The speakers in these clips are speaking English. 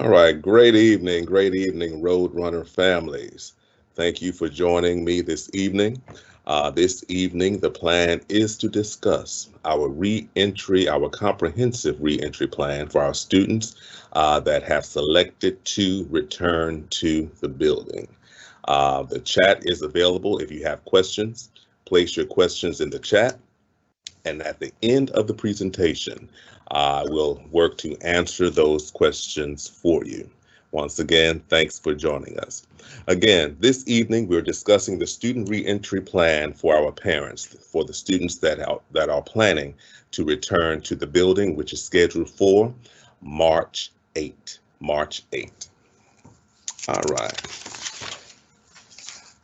All right, great evening, Roadrunner families. Thank you for joining me this evening. This evening, the plan is to discuss our reentry, our comprehensive reentry plan for our students that have selected to return to the building. The chat is available if you have questions. Place your questions in the chat, and at the end of the presentation, I will work to answer those questions for you. Once again, thanks for joining us. Again, this evening we're discussing the student reentry plan for our parents, for the students that are planning to return to the building, which is scheduled for March 8th. March 8th. All right.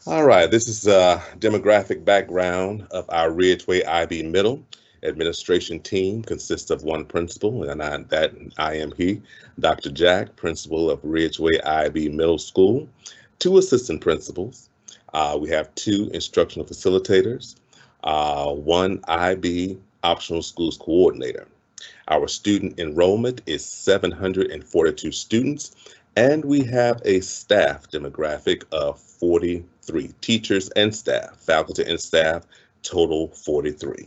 All right, this is a demographic background of our Ridgeway IB Middle administration team. Consists of one principal, and I am he, Dr. Jack, principal of Ridgeway IB Middle School, two assistant principals. We have two instructional facilitators, one IB optional schools coordinator. Our student enrollment is 742 students, and we have a staff demographic of 43 teachers and staff, faculty and staff, total 43.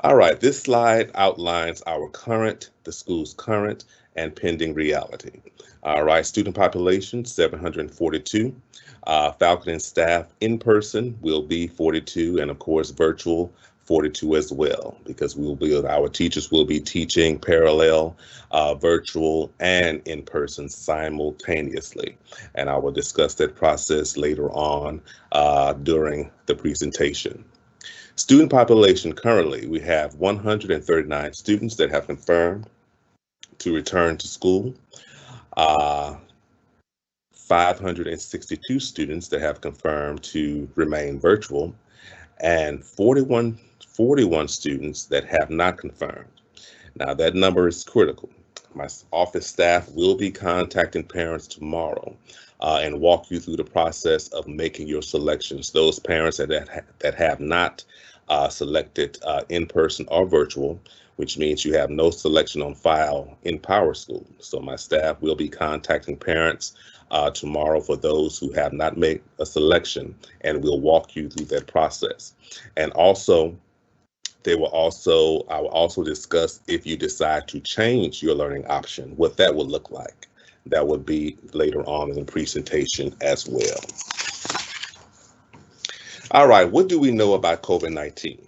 All right, this slide outlines the school's current and pending reality. All right, student population 742. Faculty and staff in person will be 42, and of course virtual 42 as well, because our teachers will be teaching parallel, virtual and in person simultaneously. And I will discuss that process later on during the presentation. Student population currently, we have 139 students that have confirmed to return to school, 562 students that have confirmed to remain virtual, and 41 students that have not confirmed. Now that number is critical. My office staff will be contacting parents tomorrow and walk you through the process of making your selections. Those parents that have not selected in person or virtual, which means you have no selection on file in Power School. So my staff will be contacting parents tomorrow for those who have not made a selection, and we'll walk you through that process. And also, I will also discuss if you decide to change your learning option, what that would look like. That would be later on in the presentation as well. All right, what do we know about COVID-19?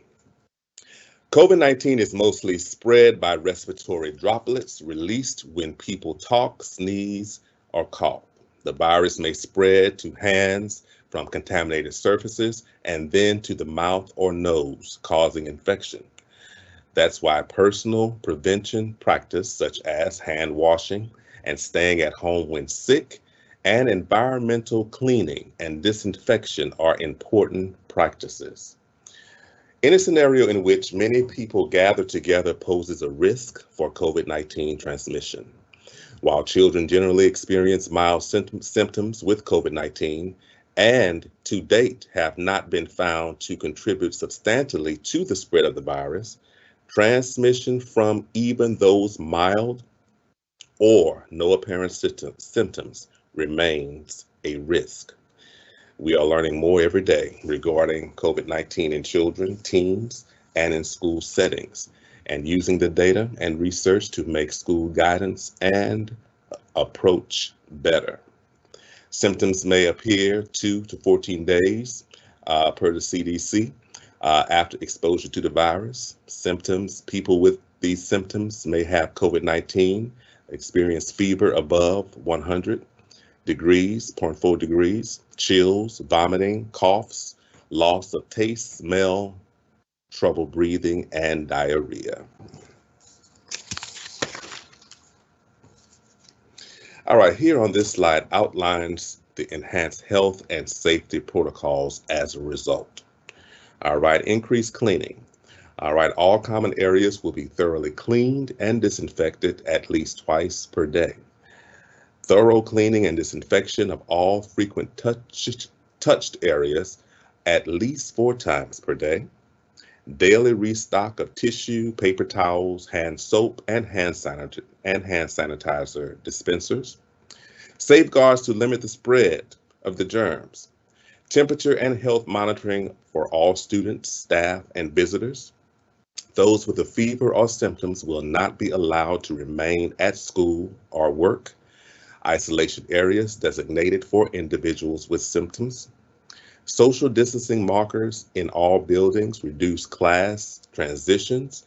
COVID-19 is mostly spread by respiratory droplets released when people talk, sneeze, or cough. The virus may spread to hands from contaminated surfaces and then to the mouth or nose, causing infection. That's why personal prevention practice such as hand washing and staying at home when sick and environmental cleaning and disinfection are important practices. In a scenario in which many people gather together poses a risk for COVID-19 transmission. While children generally experience mild symptoms with COVID-19 and to date have not been found to contribute substantially to the spread of the virus, transmission from even those mild or no apparent symptoms remains a risk. We are learning more every day regarding COVID-19 in children, teens, and in school settings, and using the data and research to make school guidance and approach better. Symptoms may appear 2 to 14 days per the CDC after exposure to the virus. People with these symptoms may have COVID-19, experience fever above 100 degrees, 0.4 degrees, chills, vomiting, coughs, loss of taste, smell, trouble breathing, and diarrhea. All right, here on this slide outlines the enhanced health and safety protocols as a result. All right, increased cleaning. All right, all common areas will be thoroughly cleaned and disinfected at least twice per day. Thorough cleaning and disinfection of all frequent touched areas at least 4 times per day. daily restock of tissue, paper towels, hand soap, and hand sanitizer dispensers, safeguards to limit the spread of the germs, temperature and health monitoring for all students, staff, and visitors. Those with a fever or symptoms will not be allowed to remain at school or work. Isolation areas designated for individuals with symptoms. Social distancing markers in all buildings reduce class transitions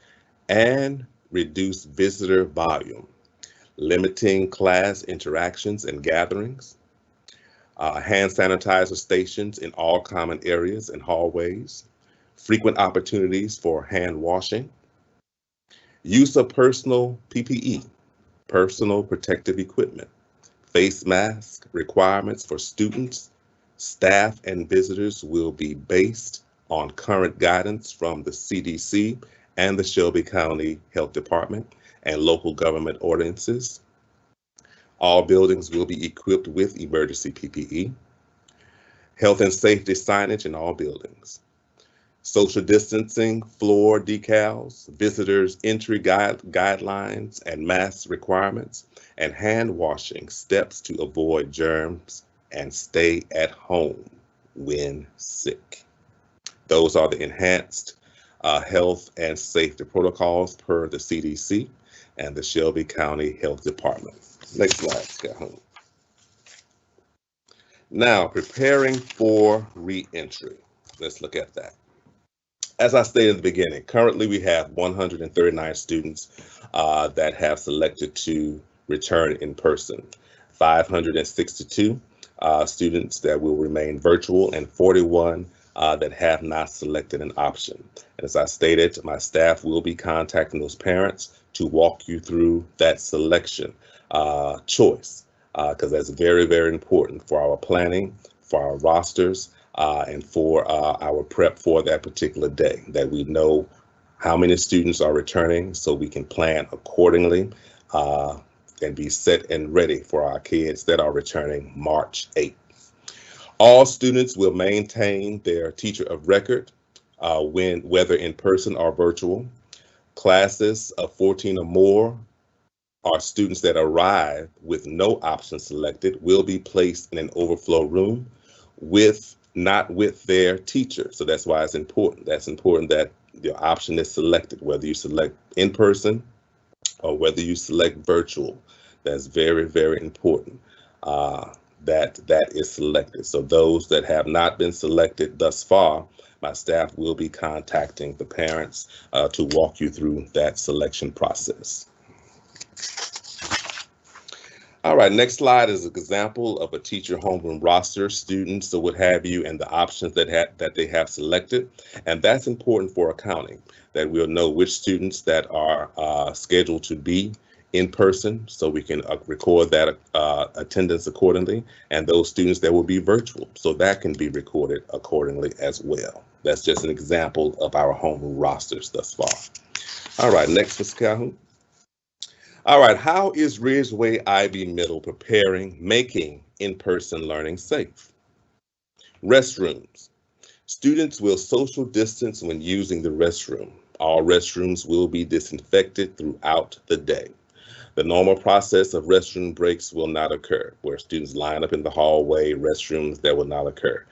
and reduce visitor volume, limiting class interactions and gatherings. Hand sanitizer stations in all common areas and hallways. Frequent opportunities for hand washing. Use of personal PPE, personal protective equipment. Face mask requirements for students, staff, and visitors will be based on current guidance from the CDC and the Shelby County Health Department and local government ordinances. All buildings will be equipped with emergency PPE. Health and safety signage in all buildings. Social distancing, floor decals, visitors entry guidelines and mask requirements, and hand washing steps to avoid germs and stay at home when sick. Those are the enhanced health and safety protocols per the CDC and the Shelby County Health Department. Next slide, Scott. Now, preparing for re-entry. Let's look at that. As I stated in the beginning, currently we have 139 students that have selected to return in person, 562 students that will remain virtual, and 41 that have not selected an option. And as I stated, my staff will be contacting those parents to walk you through that selection choice, because that's very, very important for our planning, for our rosters, and for our prep for that particular day, that we know how many students are returning so we can plan accordingly and be set and ready for our kids that are returning March 8th. All students will maintain their teacher of record whether in person or virtual. Classes of 14 or more are students that arrive with no option selected will be placed in an overflow room not with their teacher. So that's why it's important. That's important that your option is selected, whether you select in person or whether you select virtual. That's very, very important that is selected. So those that have not been selected thus far, my staff will be contacting the parents to walk you through that selection process. All right, next slide is an example of a teacher homeroom roster, students or what have you, and the options that they have selected. And that's important for accounting, that we'll know which students that are scheduled to be in person so we can record that attendance accordingly, and those students that will be virtual, so that can be recorded accordingly as well. That's just an example of our homeroom rosters thus far. All right, next, Ms. Calhoun. All right, how is Ridgeway IB Middle making in-person learning safe? Restrooms. Students will social distance when using the restroom. All restrooms will be disinfected throughout the day. The normal process of restroom breaks will not occur, where students line up in the hallway, restrooms, that will not occur.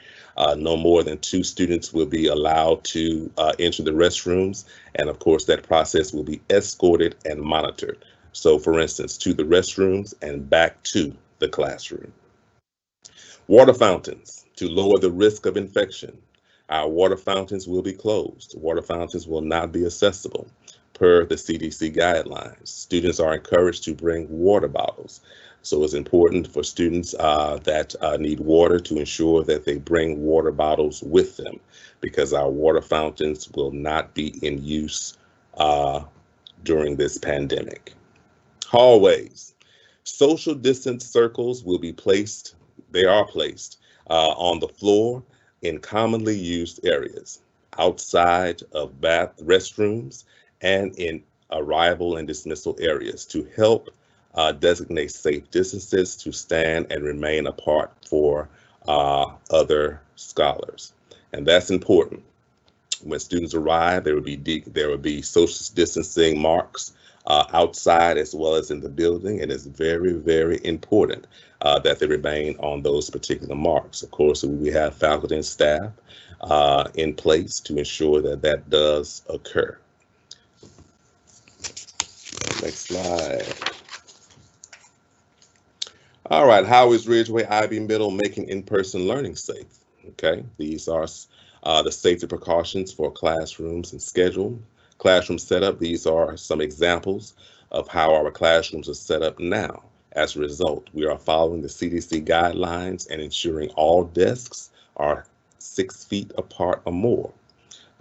No more than 2 students will be allowed to enter the restrooms, and of course that process will be escorted and monitored. So for instance, to the restrooms and back to the classroom. Water fountains, to lower the risk of infection. Our water fountains will be closed. Water fountains will not be accessible per the CDC guidelines. Students are encouraged to bring water bottles. So it's important for students that need water to ensure that they bring water bottles with them, because our water fountains will not be in use during this pandemic. Hallways. Social distance circles will be placed, they are placed on the floor in commonly used areas, outside of restrooms, and in arrival and dismissal areas to help designate safe distances to stand and remain apart for other scholars. And that's important. When students arrive, there will be social distancing marks outside as well as in the building, and it's very, very important that they remain on those particular marks. Of course, we have faculty and staff in place to ensure that that does occur. Next slide. All right, how is Ridgeway IB Middle making in-person learning safe? Okay, these are the safety precautions for classrooms and schedule. Classroom setup, these are some examples of how our classrooms are set up now. As a result, we are following the CDC guidelines and ensuring all desks are 6 feet apart or more.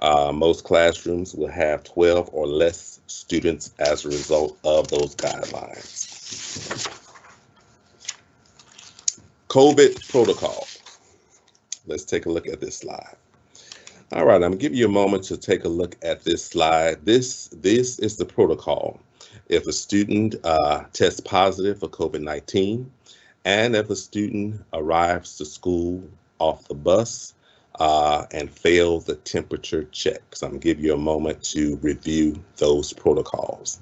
Most classrooms will have 12 or less students as a result of those guidelines. COVID protocol. Let's take a look at this slide. All right, I'm gonna give you a moment to take a look at this slide. This is the protocol. If a student tests positive for COVID-19, and if a student arrives to school off the bus and fails the temperature check. So I'm gonna give you a moment to review those protocols.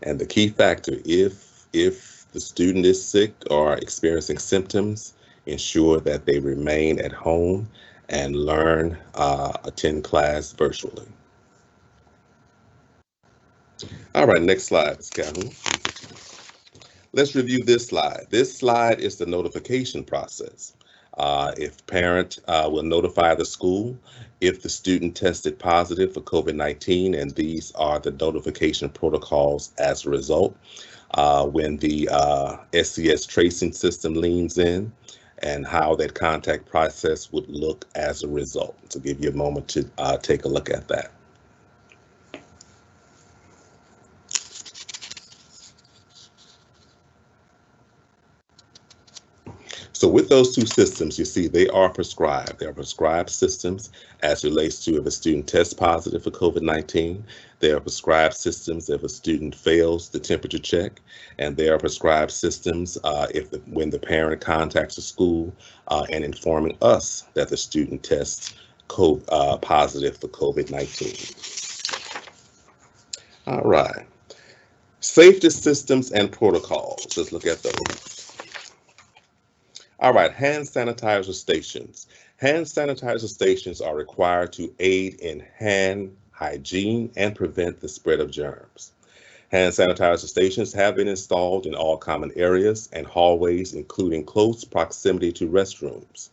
And the key factor, if the student is sick or experiencing symptoms, ensure that they remain at home and learn, attend class virtually. All right, next slide, Ms. Calhoun. Let's review this slide. This slide is the notification process. If parent will notify the school if the student tested positive for COVID-19, and these are the notification protocols as a result. When the SCS tracing system leans in, and how that contact process would look as a result. So give you a moment to take a look at that. So with those two systems, you see they are prescribed. They are prescribed systems as relates to if a student tests positive for COVID-19. They are prescribed systems if a student fails the temperature check, and they are prescribed systems when the parent contacts the school and informing us that the student tests positive for COVID-19. All right. Safety systems and protocols. Let's look at those. All right, hand sanitizer stations. Hand sanitizer stations are required to aid in hand hygiene and prevent the spread of germs. Hand sanitizer stations have been installed in all common areas and hallways, including close proximity to restrooms.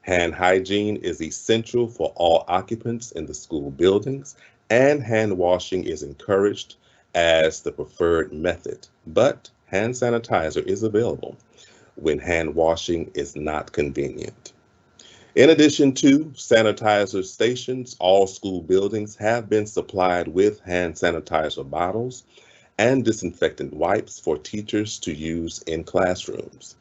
Hand hygiene is essential for all occupants in the school buildings, and hand washing is encouraged as the preferred method, but hand sanitizer is available when hand washing is not convenient. In addition to sanitizer stations, all school buildings have been supplied with hand sanitizer bottles and disinfectant wipes for teachers to use in classrooms.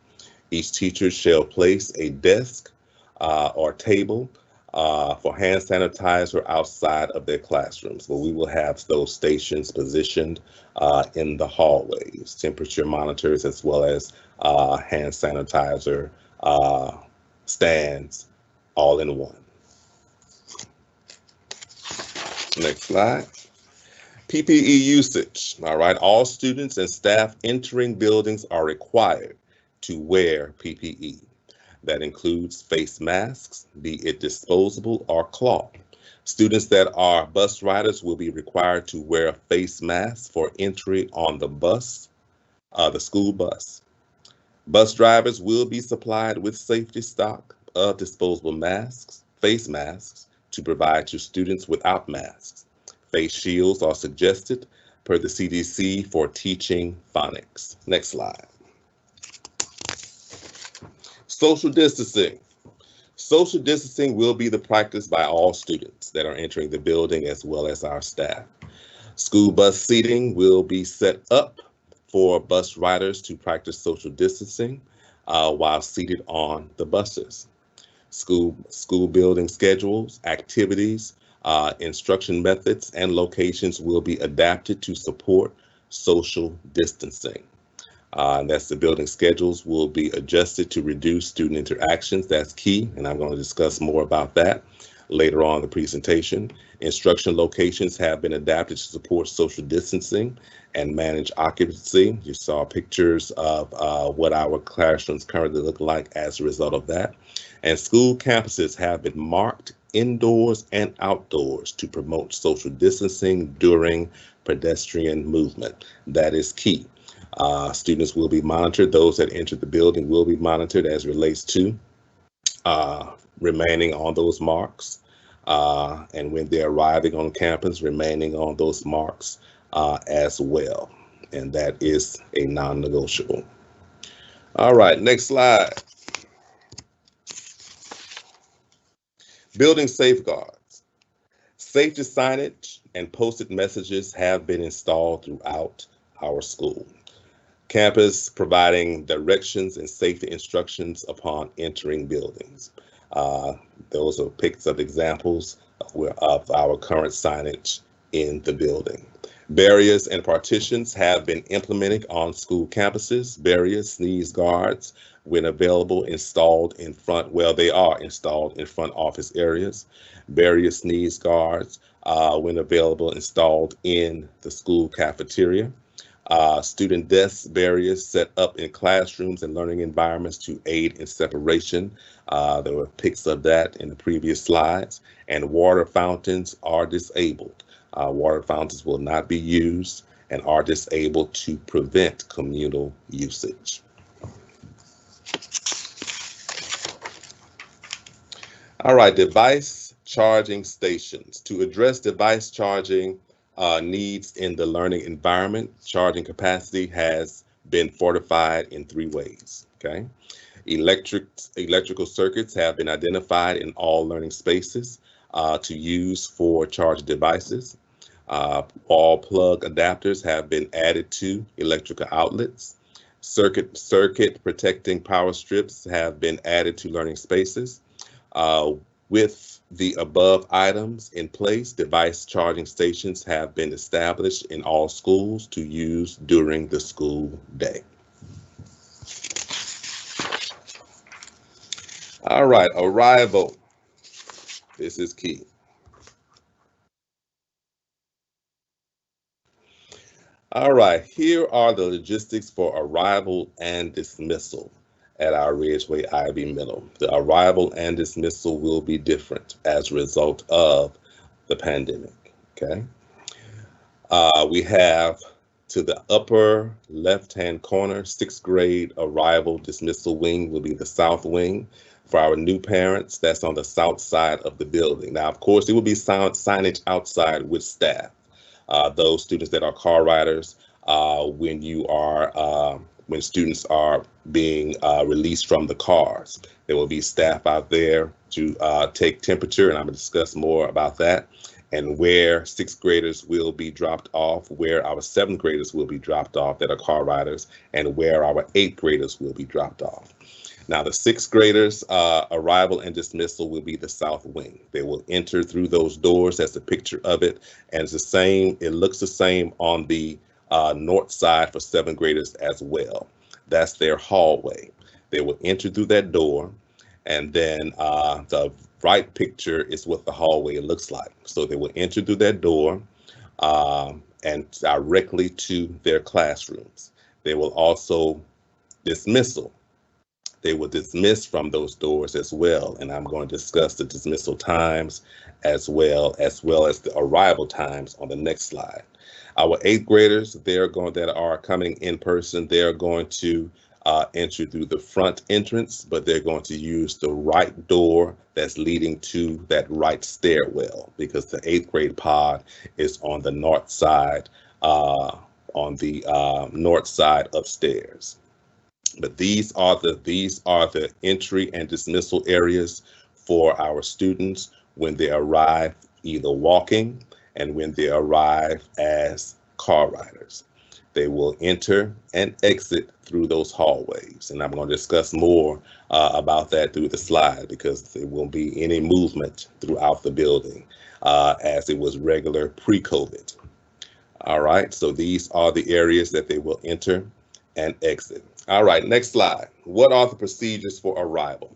Each teacher shall place a desk or table for hand sanitizer outside of their classrooms, where we will have those stations positioned in the hallways, temperature monitors, as well as hand sanitizer stands all in one. Next slide. PPE usage. All right, all students and staff entering buildings are required to wear PPE. That includes face masks, be it disposable or cloth. Students that are bus riders will be required to wear a face mask for entry on the bus, the school bus. Bus drivers will be supplied with safety stock of disposable masks, face masks, to provide to students without masks. Face shields are suggested per the CDC for teaching phonics. Next slide. Social distancing. Social distancing will be the practice by all students that are entering the building as well as our staff. School bus seating will be set up for bus riders to practice social distancing while seated on the buses. School building schedules, activities Instruction methods and locations will be adapted to support social distancing. And that's the building schedules will be adjusted to reduce student interactions. That's key, and I'm going to discuss more about that later on in the presentation. Instruction locations have been adapted to support social distancing and manage occupancy. You saw pictures of what our classrooms currently look like as a result of that. And school campuses have been marked indoors and outdoors to promote social distancing during pedestrian movement. That is key. Students will be monitored. Those that enter the building will be monitored as relates to remaining on those marks. And when they're arriving on campus, remaining on those marks as well. And that is a non-negotiable. All right, next slide. Building safeguards. Safety signage and posted messages have been installed throughout our school. Campus providing directions and safety instructions upon entering buildings. Those are pics of examples of our current signage in the building. Barriers and partitions have been implemented on school campuses. Barriers, sneeze guards, when available, installed in front, well, they are installed in front office areas. Barrier sneeze guards, when available, installed in the school cafeteria. Student desk barriers set up in classrooms and learning environments to aid in separation. There were pics of that in the previous slides. And water fountains are disabled. Water fountains will not be used and are disabled to prevent communal usage. All right, device charging stations. To address device charging needs in the learning environment, charging capacity has been fortified in 3 ways, okay? Electrical circuits have been identified in all learning spaces to use for charge devices. All plug adapters have been added to electrical outlets. Circuit protecting power strips have been added to learning spaces. With the above items in place, device charging stations have been established in all schools to use during the school day. All right, arrival. This is key. All right, here are the logistics for arrival and dismissal at our Ridgeway Ivy Middle. The arrival and dismissal will be different as a result of the pandemic, okay? We have to the upper left-hand corner, 6th grade arrival dismissal wing will be the south wing. For our new parents, that's on the south side of the building. Now, of course, there will be signage outside with staff. Those students that are car riders, when students are being released from the cars, there will be staff out there to take temperature, and I'm going to discuss more about that, and where 6th graders will be dropped off, where our 7th graders will be dropped off that are car riders, and where our 8th graders will be dropped off. Now, the 6th graders' arrival and dismissal will be the south wing. They will enter through those doors. That's a picture of it. And it's the same, it looks the same on the north side for 7th graders as well. That's their hallway. They will enter through that door. And then the right picture is what the hallway looks like. So they will enter through that door and directly to their classrooms. They will also dismissal. They will dismiss from those doors as well, and I'm going to discuss the dismissal times as well as the arrival times on the next slide. Our 8th graders, that are coming in person, they're going to enter through the front entrance, but they're going to use the right door that's leading to that right stairwell, because the 8th grade pod is on the north side, north side upstairs. But these are the entry and dismissal areas for our students when they arrive either walking and when they arrive as car riders. They will enter and exit through those hallways. And I'm going to discuss more about that through the slide, because there won't be any movement throughout the building as it was regular pre-COVID. All right, so these are the areas that they will enter and exit. All right, next slide. What are the procedures for arrival?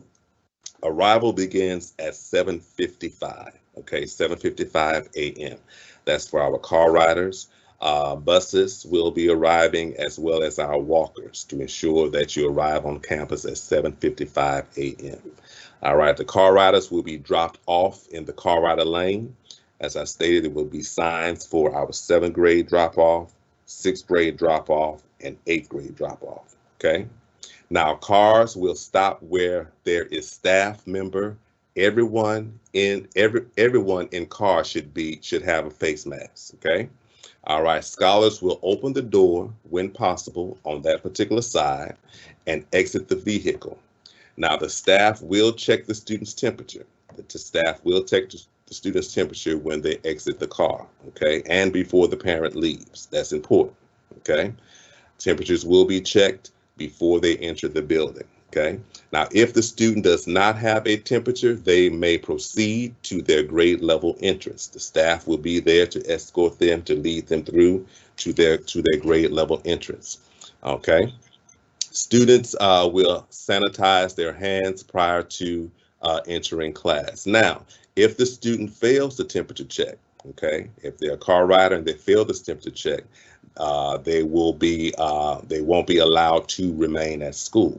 Arrival begins at 7:55, okay, 7:55 a.m. That's for our car riders. Buses will be arriving, as well as our walkers, to ensure that you arrive on campus at 7:55 a.m. All right, the car riders will be dropped off in the car rider lane. As I stated, there will be signs for our 7th grade drop-off, 6th grade drop-off, and 8th grade drop-off, okay? Now, cars will stop where there is staff member. Everyone in car should have a face mask, okay? All right, scholars will open the door when possible on that particular side and exit the vehicle. Now, the staff will check the student's temperature. The staff will check the student's temperature when they exit the car, okay? And before the parent leaves. That's important, okay? Temperatures will be checked before they enter the building, okay? Now, if the student does not have a temperature, they may proceed to their grade level entrance. The staff will be there to escort them, to lead them through to their grade level entrance, okay? Students will sanitize their hands prior to entering class. Now, if the student fails the temperature check, okay, if they're a car rider and they fail this temperature check, they won't be allowed to remain at school.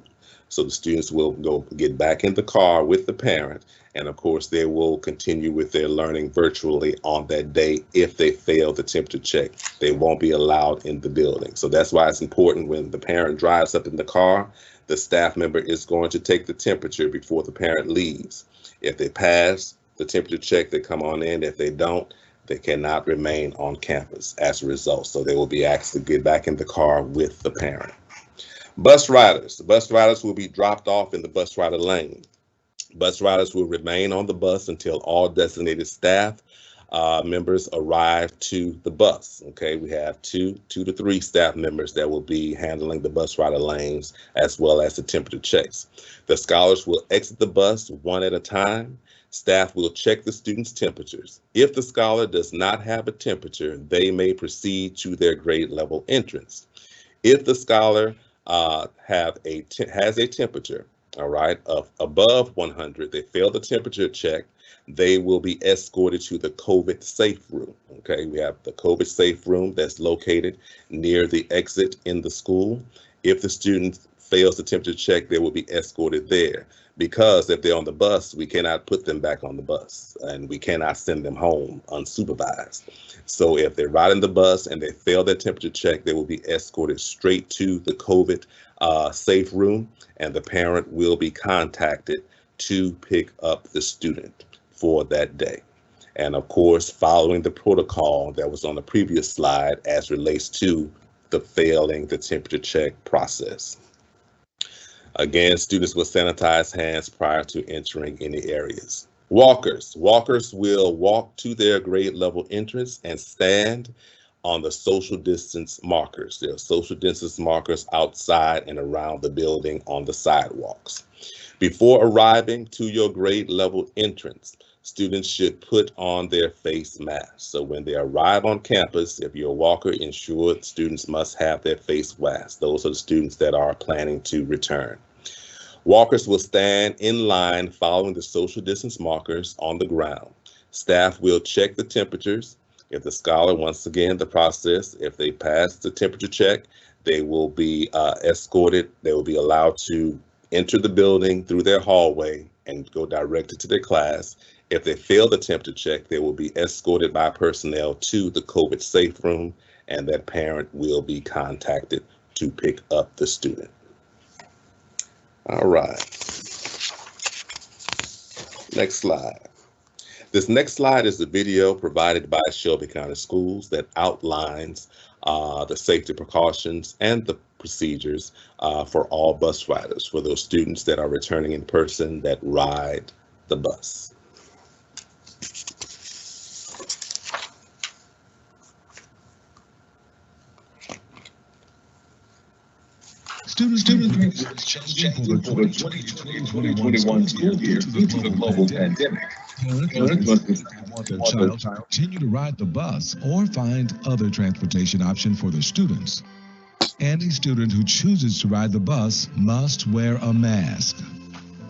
So the students will go get back in the car with the parent, and of course they will continue with their learning virtually on that day. If they fail the temperature check, they won't be allowed in the building. So that's why it's important, when the parent drives up in the car, the staff member is going to take the temperature before the parent leaves. If they pass the temperature check, they come on in. If they don't, they cannot remain on campus as a result. So they will be asked to get back in the car with the parent. Bus riders. The bus riders will be dropped off in the bus rider lane. Bus riders will remain on the bus until all designated staff members arrive to the bus. Okay, we have two to three staff members that will be handling the bus rider lanes, as well as the temperature checks. The scholars will exit the bus one at a time. Staff will check the students' temperatures. If the scholar does not have a temperature, they may proceed to their grade level entrance. If the scholar has a temperature, all right, of above 100, they fail the temperature check, they will be escorted to the COVID safe room. Okay, we have the COVID safe room that's located near the exit in the school. If the student fails the temperature check, they will be escorted there, because if they're on the bus, we cannot put them back on the bus, and we cannot send them home unsupervised. So if they're riding the bus and they fail their temperature check, they will be escorted straight to the COVID safe room, and the parent will be contacted to pick up the student for that day. And of course, following the protocol that was on the previous slide as relates to the failing the temperature check process. Again, students will sanitize hands prior to entering any areas. Walkers will walk to their grade level entrance and stand on the social distance markers. There are social distance markers outside and around the building on the sidewalks. Before arriving to your grade level entrance, students should put on their face masks. So when they arrive on campus, if you're a walker, ensure students must have their face masks. Those are the students that are planning to return. Walkers will stand in line following the social distance markers on the ground. Staff will check the temperatures. If the scholar, once again, the process, if they pass the temperature check, they will be escorted. They will be allowed to enter the building through their hallway and go directly to their class. If they fail the temperature check, they will be escorted by personnel to the COVID safe room, and that parent will be contacted to pick up the student. All right. Next slide. This next slide is a video provided by Shelby County Schools that outlines the safety precautions and the procedures for all bus riders, for those students that are returning in person that ride the bus. Student groups changing for the 2020-2021 school year due to the global pandemic. Parents must decide if they want their child to continue to ride the bus or find other transportation option for their students. Any student who chooses to ride the bus must wear a mask.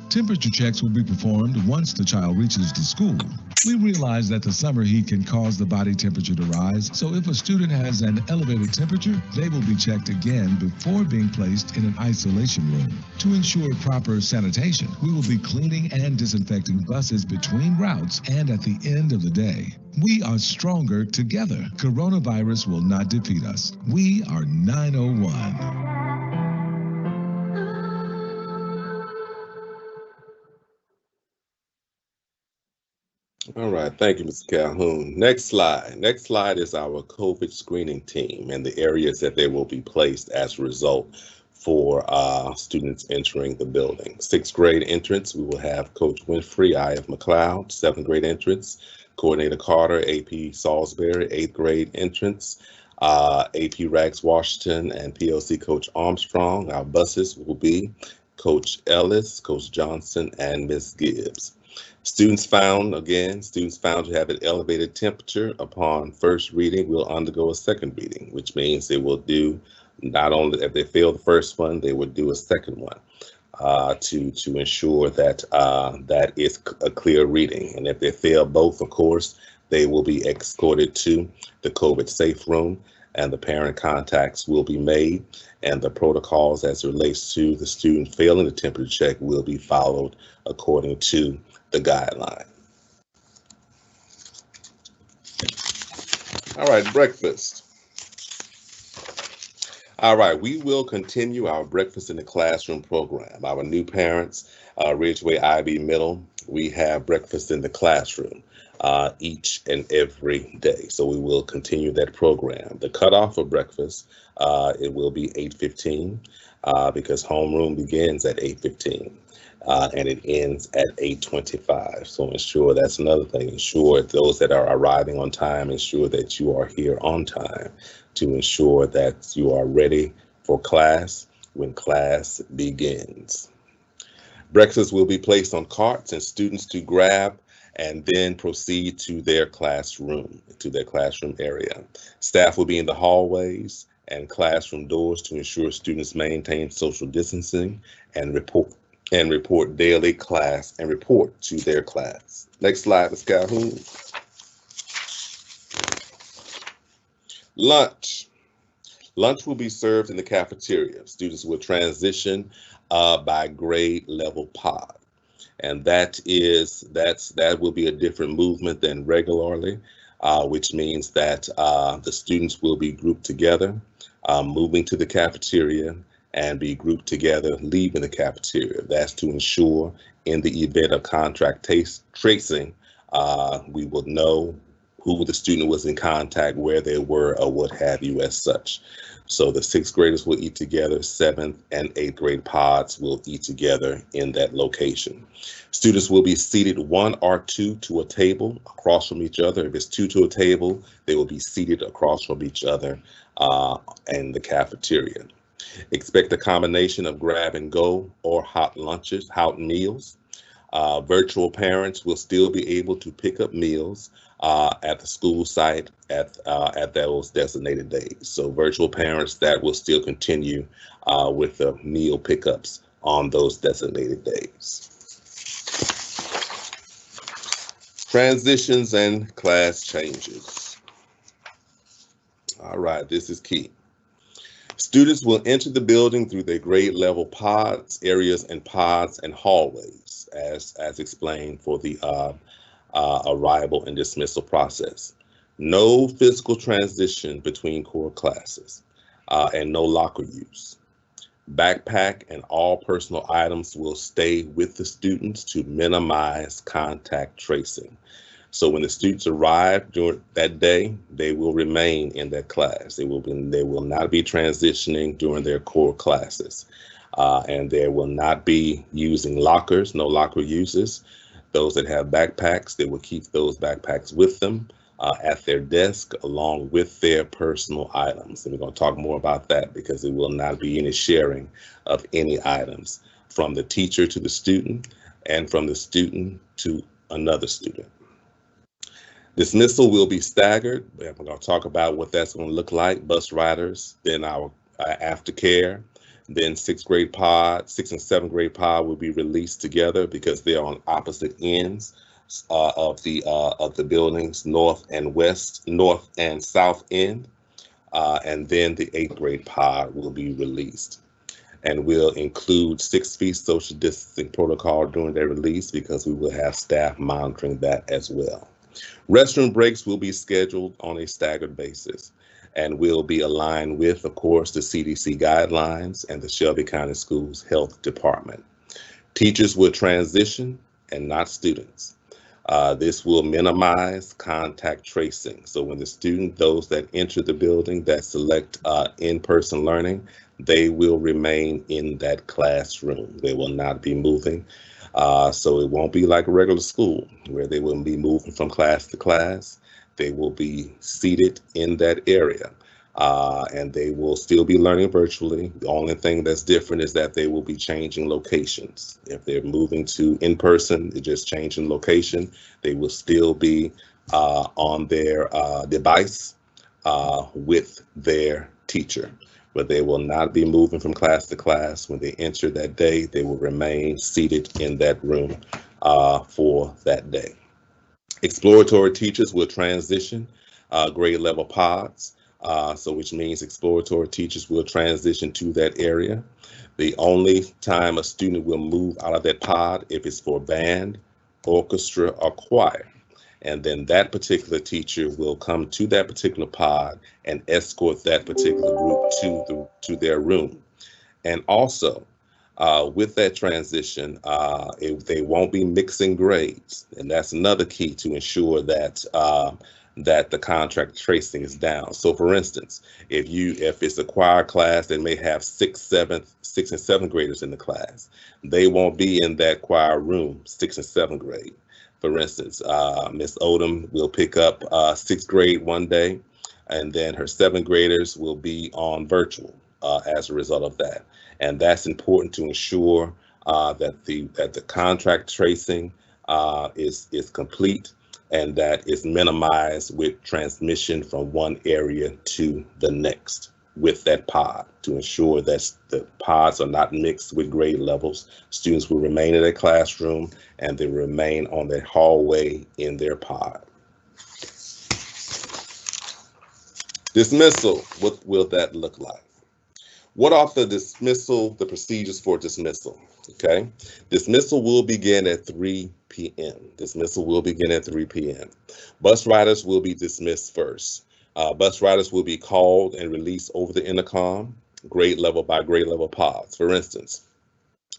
Temperature checks will be performed once the child reaches the school. We realize that the summer heat can cause the body temperature to rise, so if a student has an elevated temperature, they will be checked again before being placed in an isolation room. To ensure proper sanitation, we will be cleaning and disinfecting buses between routes and at the end of the day. We are stronger together. Coronavirus will not defeat us. We are 901. All right, thank you, Mr. Calhoun. Next slide. Next slide is our COVID screening team and the areas that they will be placed as a result for students entering the building. Sixth grade entrance, we will have Coach Winfrey, I.F. McLeod. Seventh grade entrance, Coordinator Carter, AP Salisbury. Eighth grade entrance, AP Rags Washington and PLC Coach Armstrong. Our buses will be Coach Ellis, Coach Johnson, and Ms. Gibbs. Students found to have an elevated temperature upon first reading will undergo a second reading, which means they will do not only if they fail the first one, they would do a second one to ensure that that is a clear reading. And if they fail both, of course, they will be escorted to the COVID safe room and the parent contacts will be made and the protocols as it relates to the student failing the temperature check will be followed according to the guideline. All right, breakfast. All right, we will continue our breakfast in the classroom program. Our new parents, Ridgeway IB Middle, we have breakfast in the classroom each and every day. So we will continue that program. The cutoff for breakfast, it will be 8:15 because homeroom begins at 8:15. And it ends at 8:25. So ensure that's another thing. Ensure those that are arriving on time, ensure that you are here on time to ensure that you are ready for class when class begins. Breakfast will be placed on carts and students to grab and then proceed to their classroom area. Staff will be in the hallways and classroom doors to ensure students maintain social distancing and report daily class and report to their class. Next slide, Ms. Calhoun. Lunch. Lunch will be served in the cafeteria. Students will transition by grade level pod. And that will be a different movement than regularly, which means that the students will be grouped together, moving to the cafeteria, and be grouped together leaving the cafeteria. That's to ensure in the event of contact tracing, we will know who the student was in contact, where they were, or what have you as such. So the sixth graders will eat together, seventh and eighth grade pods will eat together in that location. Students will be seated one or two to a table across from each other. If it's two to a table, they will be seated across from each other in the cafeteria. Expect a combination of grab and go or hot lunches, hot meals. Virtual parents will still be able to pick up meals at the school site at those designated days. So virtual parents, that will still continue with the meal pickups on those designated days. Transitions and class changes. All right, this is key. Students will enter the building through their grade level pods, areas and pods and hallways as explained for the arrival and dismissal process. No physical transition between core classes and no locker use. Backpack and all personal items will stay with the students to minimize contact tracing. So when the students arrive during that day, they will remain in that class. They will not be transitioning during their core classes. And they will not be using lockers, no locker uses. Those that have backpacks, they will keep those backpacks with them at their desk along with their personal items. And we're going to talk more about that because there will not be any sharing of any items from the teacher to the student and from the student to another student. Dismissal will be staggered. We're going to talk about what that's going to look like. Bus riders, then our aftercare, then sixth and seventh grade pod will be released together because they're on opposite ends of the buildings, north and south end. And then the eighth grade pod will be released, and will include 6 feet social distancing protocol during their release because we will have staff monitoring that as well. Restroom breaks will be scheduled on a staggered basis and will be aligned with, of course, the CDC guidelines and the Shelby County Schools Health Department. Teachers will transition and not students. This will minimize contact tracing. So when those that enter the building that select in-person learning, they will remain in that classroom. They will not be moving. So it won't be like a regular school where they will be moving from class to class. They will be seated in that area. And they will still be learning virtually. The only thing that's different is that they will be changing locations. If they're moving to in-person, they're just changing location. They will still be on their device with their teacher, but they will not be moving from class to class. When they enter that day, they will remain seated in that room for that day. Exploratory teachers will transition grade level pods. So which means exploratory teachers will transition to that area. The only time a student will move out of that pod if it's for band, orchestra, or choir. And then that particular teacher will come to that particular pod and escort that particular group to their room. And also, with that transition, they won't be mixing grades. And that's another key to ensure that that the contract tracing is down. So for instance, if it's a choir class that may have sixth and seventh graders in the class, they won't be in that choir room, 6th and 7th grade. For instance, Miss Odom will pick up 6th grade one day, and then her 7th graders will be on virtual as a result of that. And that's important to ensure that the contract tracing is complete and that is minimized with transmission from one area to the next with that pod to ensure that the pods are not mixed with grade levels. Students will remain in their classroom and they remain on their hallway in their pod. Dismissal, what will that look like? What are the procedures for dismissal? Okay, dismissal will begin at 3 p.m. Dismissal will begin at 3 p.m. Bus riders will be dismissed first. Bus riders will be called and released over the intercom, grade level by grade level pods. For instance,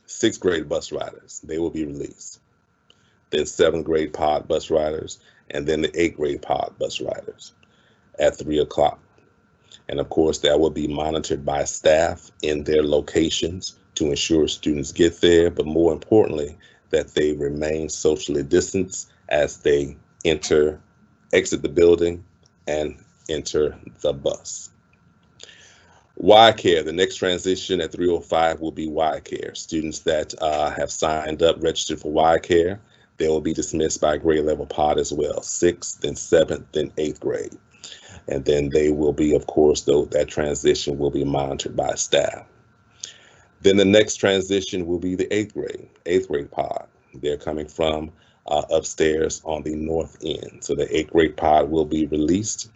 6th grade bus riders, they will be released. Then 7th grade pod bus riders, and then the 8th grade pod bus riders at 3 o'clock. And of course, that will be monitored by staff in their locations to ensure students get there, but more importantly, that they remain socially distanced as they exit the building and enter the bus. Y Care, the next transition at 3:05 will be Y Care. Students that have signed up, registered for Y Care, they will be dismissed by grade level pod as well, 6th, then 7th, then 8th grade. And then they will be, of course, that transition will be monitored by staff. Then the next transition will be the 8th grade pod. They're coming from upstairs on the north end. So the 8th grade pod will be released,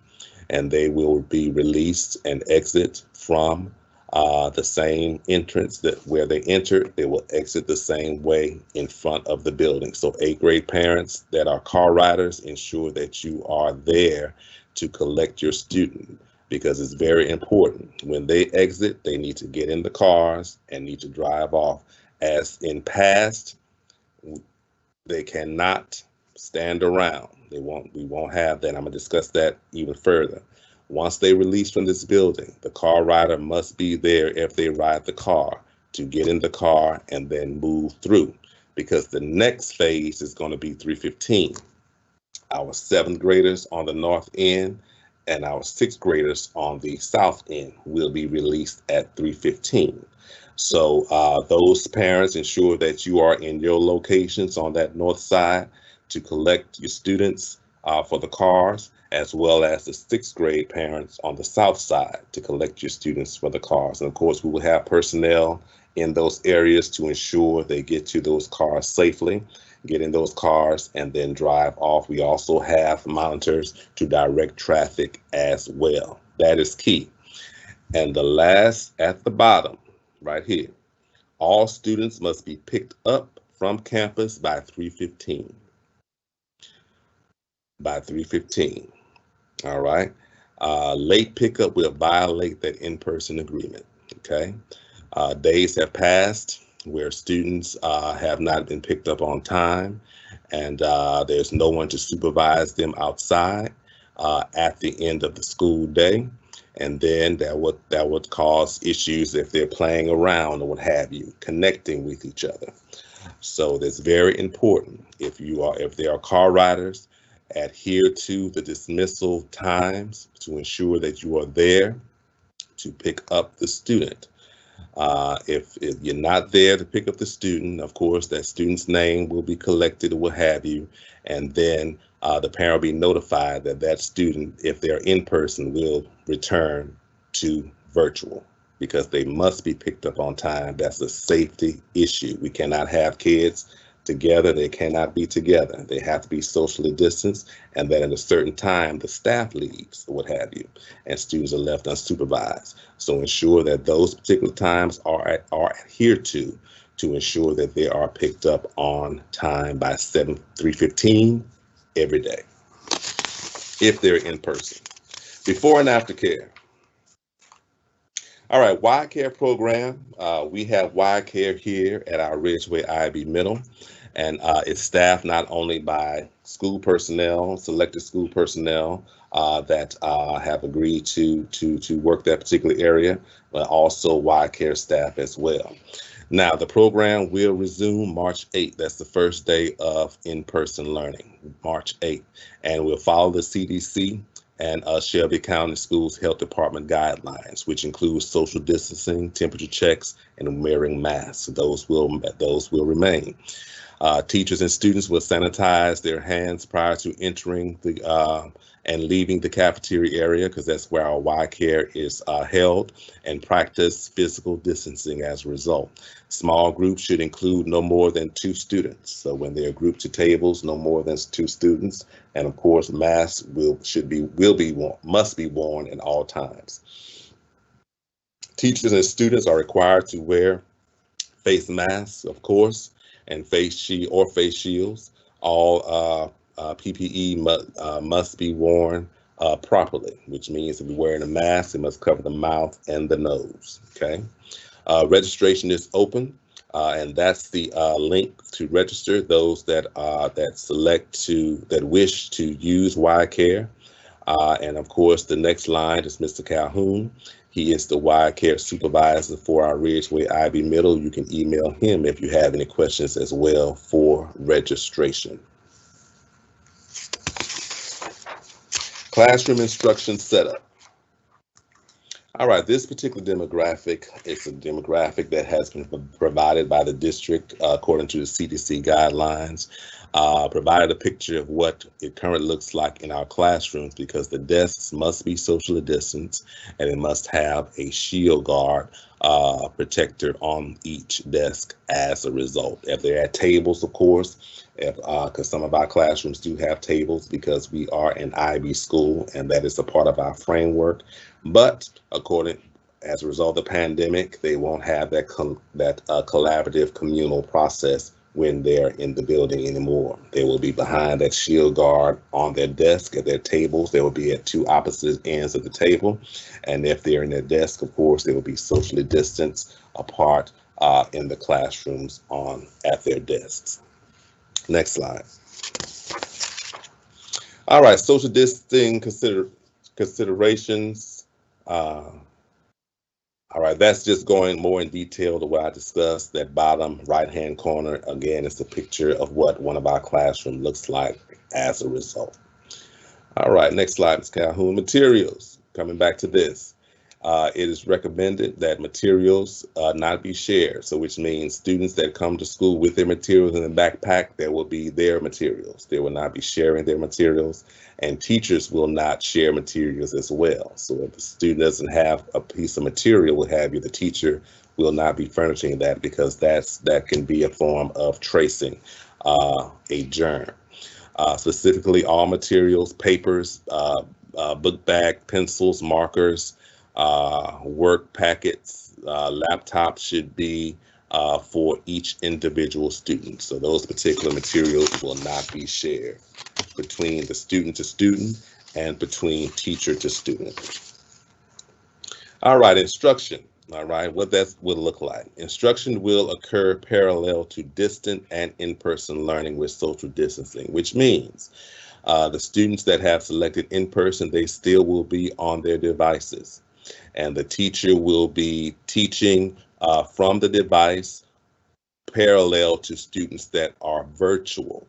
and they will be released and exit from the same entrance where they entered. They will exit the same way in front of the building. So 8th grade parents that are car riders, ensure that you are there to collect your student, because it's very important. When they exit, they need to get in the cars and need to drive off. As in past, they cannot stand around. We won't have that. I'm gonna discuss that even further. Once they release from this building, the car rider must be there if they ride the car to get in the car and then move through, because the next phase is going to be 3:15. Our 7th graders on the north end and our 6th graders on the south end will be released at 3:15. So those parents ensure that you are in your locations on that north side to collect your students for the cars, as well as the 6th grade parents on the south side to collect your students for the cars. And of course, we will have personnel in those areas to ensure they get to those cars safely, get in those cars, and then drive off. We also have monitors to direct traffic as well. That is key. And the last at the bottom, right here, all students must be picked up from campus by 3:15. By 3:15. All right. Late pickup will violate that in-person agreement. Okay. Days have passed where students have not been picked up on time, and there's no one to supervise them outside at the end of the school day. And then that would cause issues if they're playing around or what have you, connecting with each other. So that's very important. If there are car riders, adhere to the dismissal times to ensure that you are there to pick up the student. If you're not there to pick up the student, of course, that student's name will be collected or what have you, and then the parent will be notified that that student, if they're in person, will return to virtual because they must be picked up on time. That's a safety issue. We cannot have kids together. They cannot be together. They have to be socially distanced, and then at a certain time, the staff leaves or what have you, and students are left unsupervised. So ensure that those particular times are adhered to ensure that they are picked up on time by 3:15 every day, if they're in person. Before and after care. All right, Y Care program. We have Y Care here at our Ridgeway IB Middle, and it's staffed not only by school personnel, selected school personnel that have agreed to work that particular area, but also Y Care staff as well. Now, the program will resume March 8th. That's the first day of in-person learning, March 8th, and we'll follow the CDC and Shelby County Schools Health Department guidelines, which include social distancing, temperature checks, and wearing masks. Those will remain. Teachers and students will sanitize their hands prior to entering and leaving the cafeteria area, because that's where our Y Care is held, and practice physical distancing as a result. Small groups should include no more than 2 students. So when they're grouped to tables, no more than 2 students, and of course, masks must be worn at all times. Teachers and students are required to wear face masks, of course, and face shields. All PPE must be worn properly, which means if you're wearing a mask, it must cover the mouth and the nose. Okay. Registration is open, and that's the link to register those that wish to use Y Care. And of course, the next line is Mr. Calhoun. He is the Y Care supervisor for our Ridgeway IB Middle. You can email him if you have any questions as well for registration. Classroom instruction setup. All right, this particular demographic is a demographic that has been provided by the district according to the CDC guidelines. Provided a picture of what it currently looks like in our classrooms, because the desks must be socially distanced and it must have a shield guard protector on each desk as a result. If they're at tables, of course, because some of our classrooms do have tables because we are an IB school and that is a part of our framework. But as a result of the pandemic, they won't have that collaborative communal process when they're in the building anymore. They will be behind that shield guard on their desk at their tables. They will be at 2 opposite ends of the table. And if they're in their desk, of course, they will be socially distanced apart in the classrooms at their desks. Next slide. All right, social distancing considerations. All right, that's just going more in detail to what I discussed. That bottom right-hand corner, again, is the picture of what one of our classrooms looks like as a result. All right, next slide, Ms. Calhoun. Materials. Coming back to this. It is recommended that materials not be shared. So which means students that come to school with their materials in the backpack, there will be their materials. They will not be sharing their materials, and teachers will not share materials as well. So if a student doesn't have a piece of material, what have you, the teacher will not be furnishing that, because that can be a form of tracing a germ. Specifically, all materials, papers, book bag, pencils, markers, work packets, laptops should be for each individual student. So those particular materials will not be shared between the student to student and between teacher to student. All right, instruction. All right, what that will look like. Instruction will occur parallel to distant and in-person learning with social distancing, which means the students that have selected in-person, they still will be on their devices, and the teacher will be teaching from the device parallel to students that are virtual.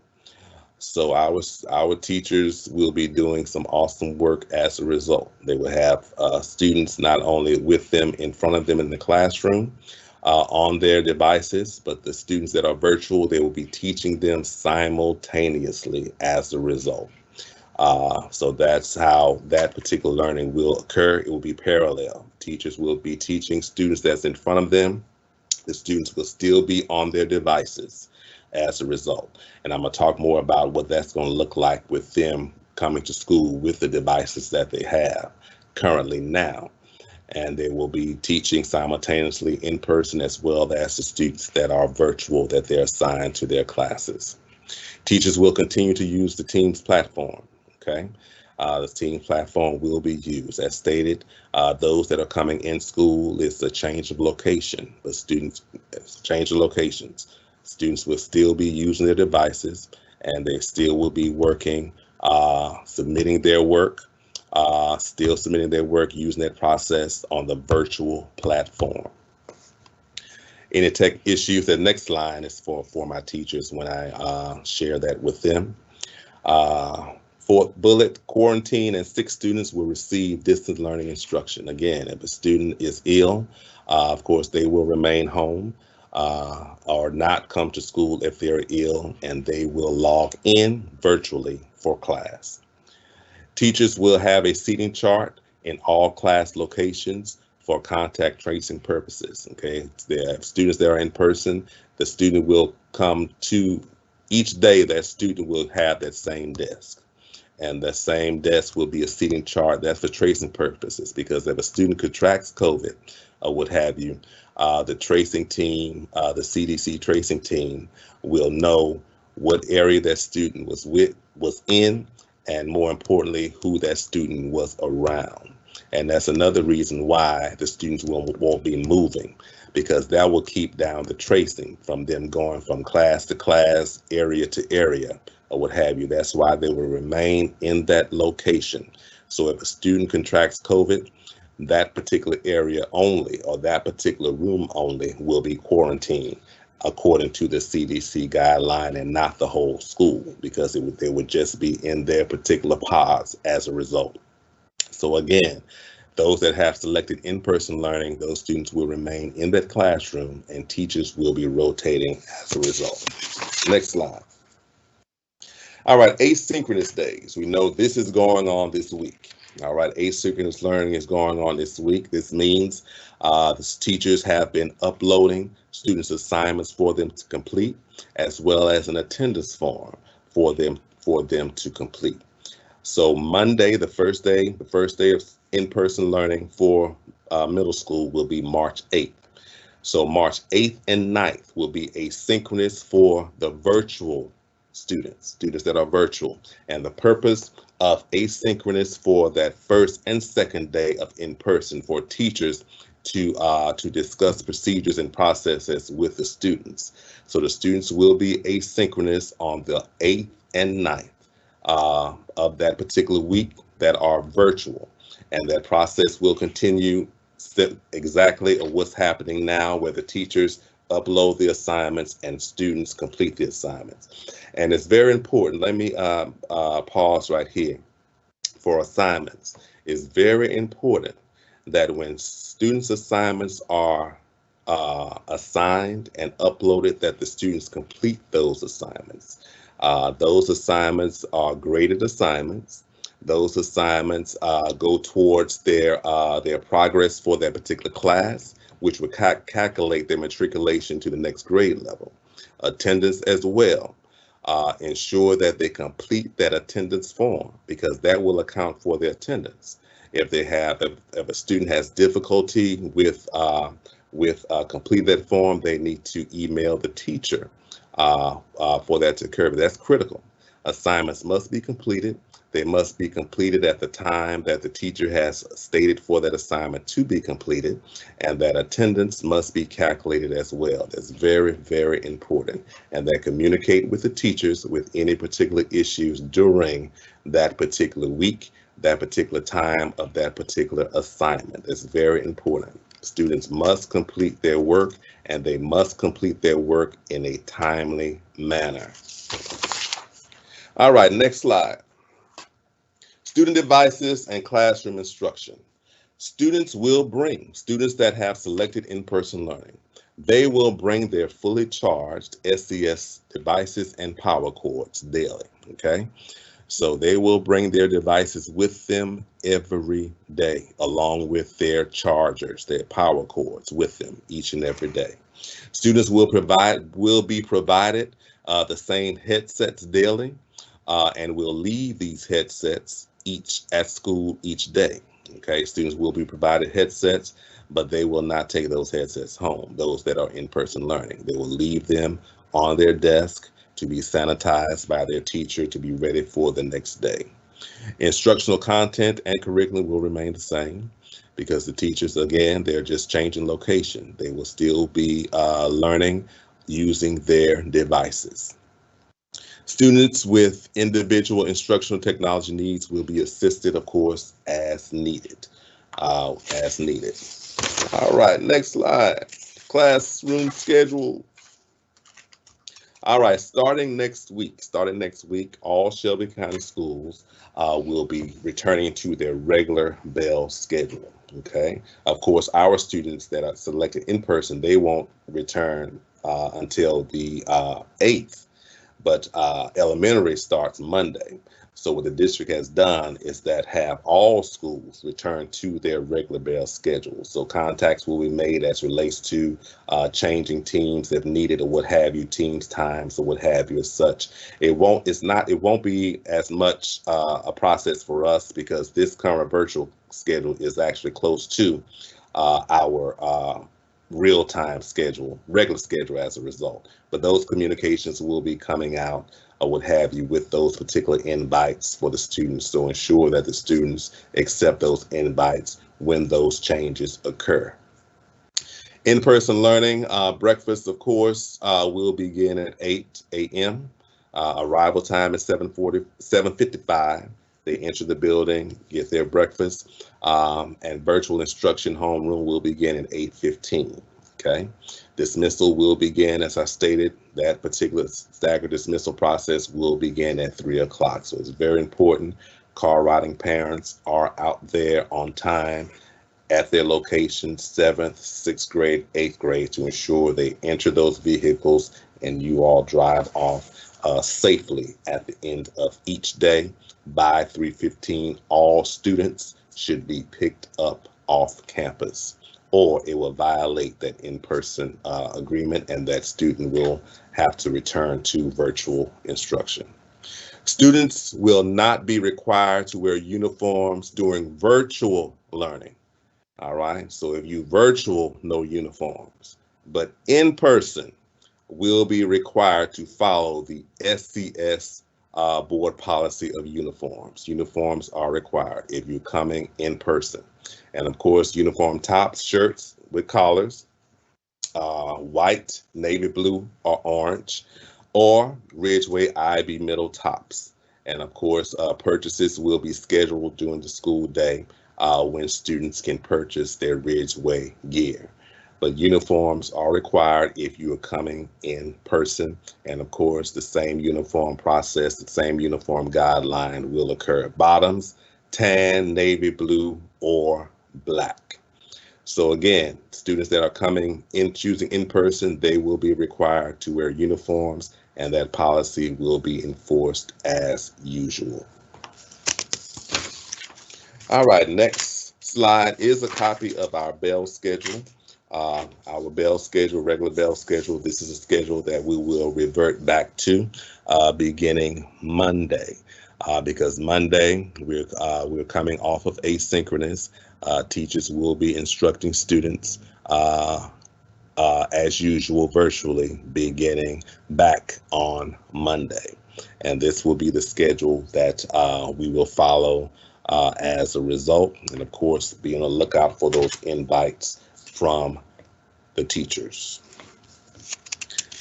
So our teachers will be doing some awesome work as a result. They will have students not only with them in front of them in the classroom on their devices, but the students that are virtual, they will be teaching them simultaneously as a result. So that's how that particular learning will occur. It will be parallel. Teachers will be teaching students that's in front of them. The students will still be on their devices as a result. And I'm going to talk more about what that's going to look like with them coming to school with the devices that they have currently now. And they will be teaching simultaneously in person as well as the students that are virtual that they're assigned to their classes. Teachers will continue to use the Teams platform. Okay. The Teams platform will be used. As stated, those that are coming in school, it's a change of location, but students change of locations. Students will still be using their devices, and they still will be working, submitting their work, using that process on the virtual platform. Any tech issues, the next line is for my teachers when I share that with them. Fourth bullet, quarantine and sick students will receive distance learning instruction. Again, if a student is ill, of course, they will remain home or not come to school if they're ill, and they will log in virtually for class. Teachers will have a seating chart in all class locations for contact tracing purposes. Okay, the students that are in person, the student will come to each day, that student will have that same desk. And the same desk will be a seating chart. That's for tracing purposes, because if a student contracts COVID or what have you, the tracing team, the CDC tracing team will know what area that student was in, and more importantly, who that student was around. And that's another reason why the students won't be moving, because that will keep down the tracing from them going from class to class, area to area, or what have you. That's why they will remain in that location. So if a student contracts COVID, that particular area only, or that particular room only, will be quarantined according to the CDC guideline, and not the whole school, because they would just be in their particular pods as a result. So again, those that have selected in-person learning, those students will remain in that classroom, and teachers will be rotating as a result. Next slide. All right, asynchronous days. We know this is going on this week. All right, asynchronous learning is going on this week. This means the teachers have been uploading students' assignments for them to complete, as well as an attendance form for them to complete. So Monday, the first day of in-person learning for middle school will be March 8th. So March 8th and 9th will be asynchronous for the virtual students that are virtual. And the purpose of asynchronous for that first and second day of in-person, for teachers to discuss procedures and processes with the students. So the students will be asynchronous on the 8th and 9th of that particular week that are virtual. And that process will continue exactly of what's happening now, where the teachers upload the assignments and students complete the assignments. And it's very important. Let me pause right here. for assignments. It's very important that when students' assignments are assigned and uploaded, that the students complete those assignments. Those assignments are graded assignments. Those assignments go towards their progress for that particular class, which will calculate their matriculation to the next grade level. Attendance as well. Ensure that they complete that attendance form, because that will account for their attendance. If a student has difficulty with complete that form, they need to email the teacher for that to occur. But that's critical. Assignments must be completed. They must be completed at the time that the teacher has stated for that assignment to be completed, and that attendance must be calculated as well. That's very, very important. And that communicate with the teachers with any particular issues during that particular week, that particular time of that particular assignment. It's very important. Students must complete their work, and they must complete their work in a timely manner. All right, next slide. Student devices and classroom instruction. Students that have selected in-person learning, they will bring their fully charged SES devices and power cords daily, okay? So they will bring their devices with them every day, along with their chargers, their power cords with them each and every day. Students will be provided the same headsets daily, and will leave these headsets at school each day. Okay, students will be provided headsets, but they will not take those headsets home. Those that are in-person learning, they will leave them on their desk to be sanitized by their teacher to be ready for the next day. Instructional content and curriculum will remain the same, because the teachers, again, they're just changing location. They will still be learning using their devices. Students with individual instructional technology needs will be assisted, of course, as needed. All right, next slide. Classroom schedule. All right, starting next week, all Shelby County schools will be returning to their regular bell schedule. Okay, of course, our students that are selected in person, they won't return until the 8th. But elementary starts Monday. So what the district has done is that have all schools return to their regular bell schedule. So contacts will be made as relates to changing teams if needed, or what have you, teams times or what have you as such. It won't be as much a process for us, because this current virtual schedule is actually close to our real-time schedule, regular schedule as a result. But those communications will be coming out or what have you with those particular invites for the students. So ensure that the students accept those invites when those changes occur. In-person learning, breakfast, of course, will begin at 8 a.m. Arrival time is 7:55. They enter the building, get their breakfast, and virtual instruction homeroom will begin at 8:15. Okay, dismissal will begin, as I stated, that particular staggered dismissal process will begin at 3 o'clock. So it's very important. Car riding parents are out there on time at their locations, 7th, 6th grade, 8th grade, to ensure they enter those vehicles and you all drive off safely at the end of each day. By 3:15, all students should be picked up off campus, or it will violate that in-person agreement, and that student will have to return to virtual instruction. Students will not be required to wear uniforms during virtual learning. All right, so if you virtual, no uniforms, but in person will be required to follow the SCS board policy of uniforms. Uniforms are required if you're coming in person. And of course, uniform tops, shirts with collars, white, navy blue, or orange, or Ridgeway IB middle tops. And of course, purchases will be scheduled during the school day when students can purchase their Ridgeway gear. But uniforms are required if you are coming in person. And of course, the same uniform process, the same uniform guideline will occur. Bottoms, tan, navy blue, or black. So again, students that are coming in choosing in person, they will be required to wear uniforms, and that policy will be enforced as usual. All right, next slide is a copy of our bell schedule. Our bell schedule, regular bell schedule, this is a schedule that we will revert back to beginning Monday. Because Monday we're coming off of asynchronous. Teachers will be instructing students as usual virtually beginning back on Monday. And this will be the schedule that we will follow as a result. And of course, be on the lookout for those invites from the teachers.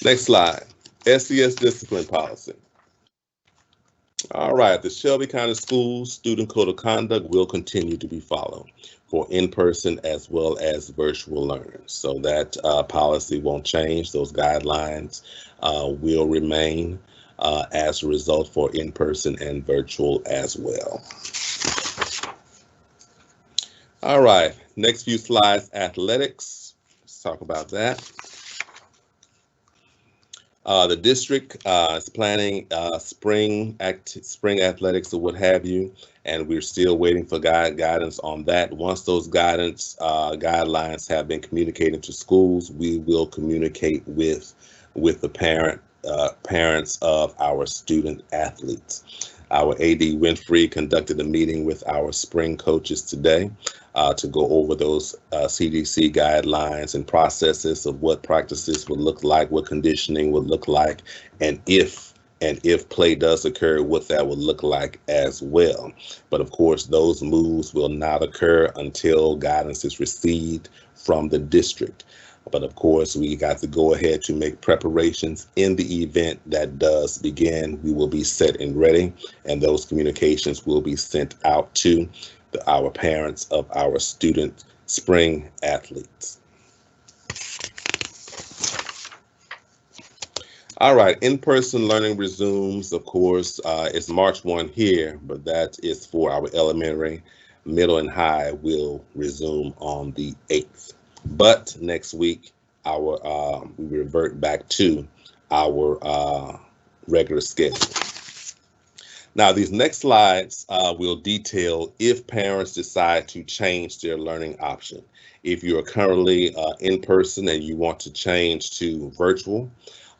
Next slide, SES discipline policy. All right, the Shelby County Schools Student Code of Conduct will continue to be followed for in-person as well as virtual learners. So that policy won't change. Those guidelines will remain as a result for in-person and virtual as well. All right, next few slides, athletics. Let's talk about that. The district is planning spring athletics or what have you, and we're still waiting for guidance on that. Once those guidelines have been communicated to schools, we will communicate with the parents of our student athletes. Our AD Winfrey conducted a meeting with our spring coaches today to go over those CDC guidelines and processes of what practices would look like, what conditioning would look like, and if play does occur, what that would look like as well. But of course, those moves will not occur until guidance is received from the district. But of course, we got to go ahead to make preparations in the event that does begin. We will be set and ready, and those communications will be sent out to our parents of our student spring athletes. All right, in-person learning resumes, of course. It's March 1 here, but that is for our elementary, middle, and high will resume on the 8th. But next week, we revert back to our regular schedule. Now, these next slides will detail if parents decide to change their learning option. If you are currently in person and you want to change to virtual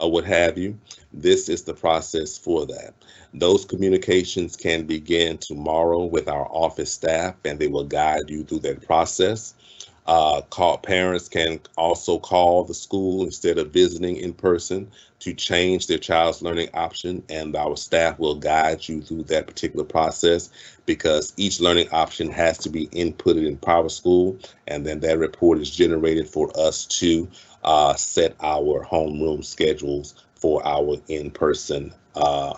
or what have you, this is the process for that. Those communications can begin tomorrow with our office staff, and they will guide you through that process. Parents can also call the school instead of visiting in person to change their child's learning option, and our staff will guide you through that particular process, because each learning option has to be inputted in PowerSchool, and then that report is generated for us to set our homeroom schedules for our in-person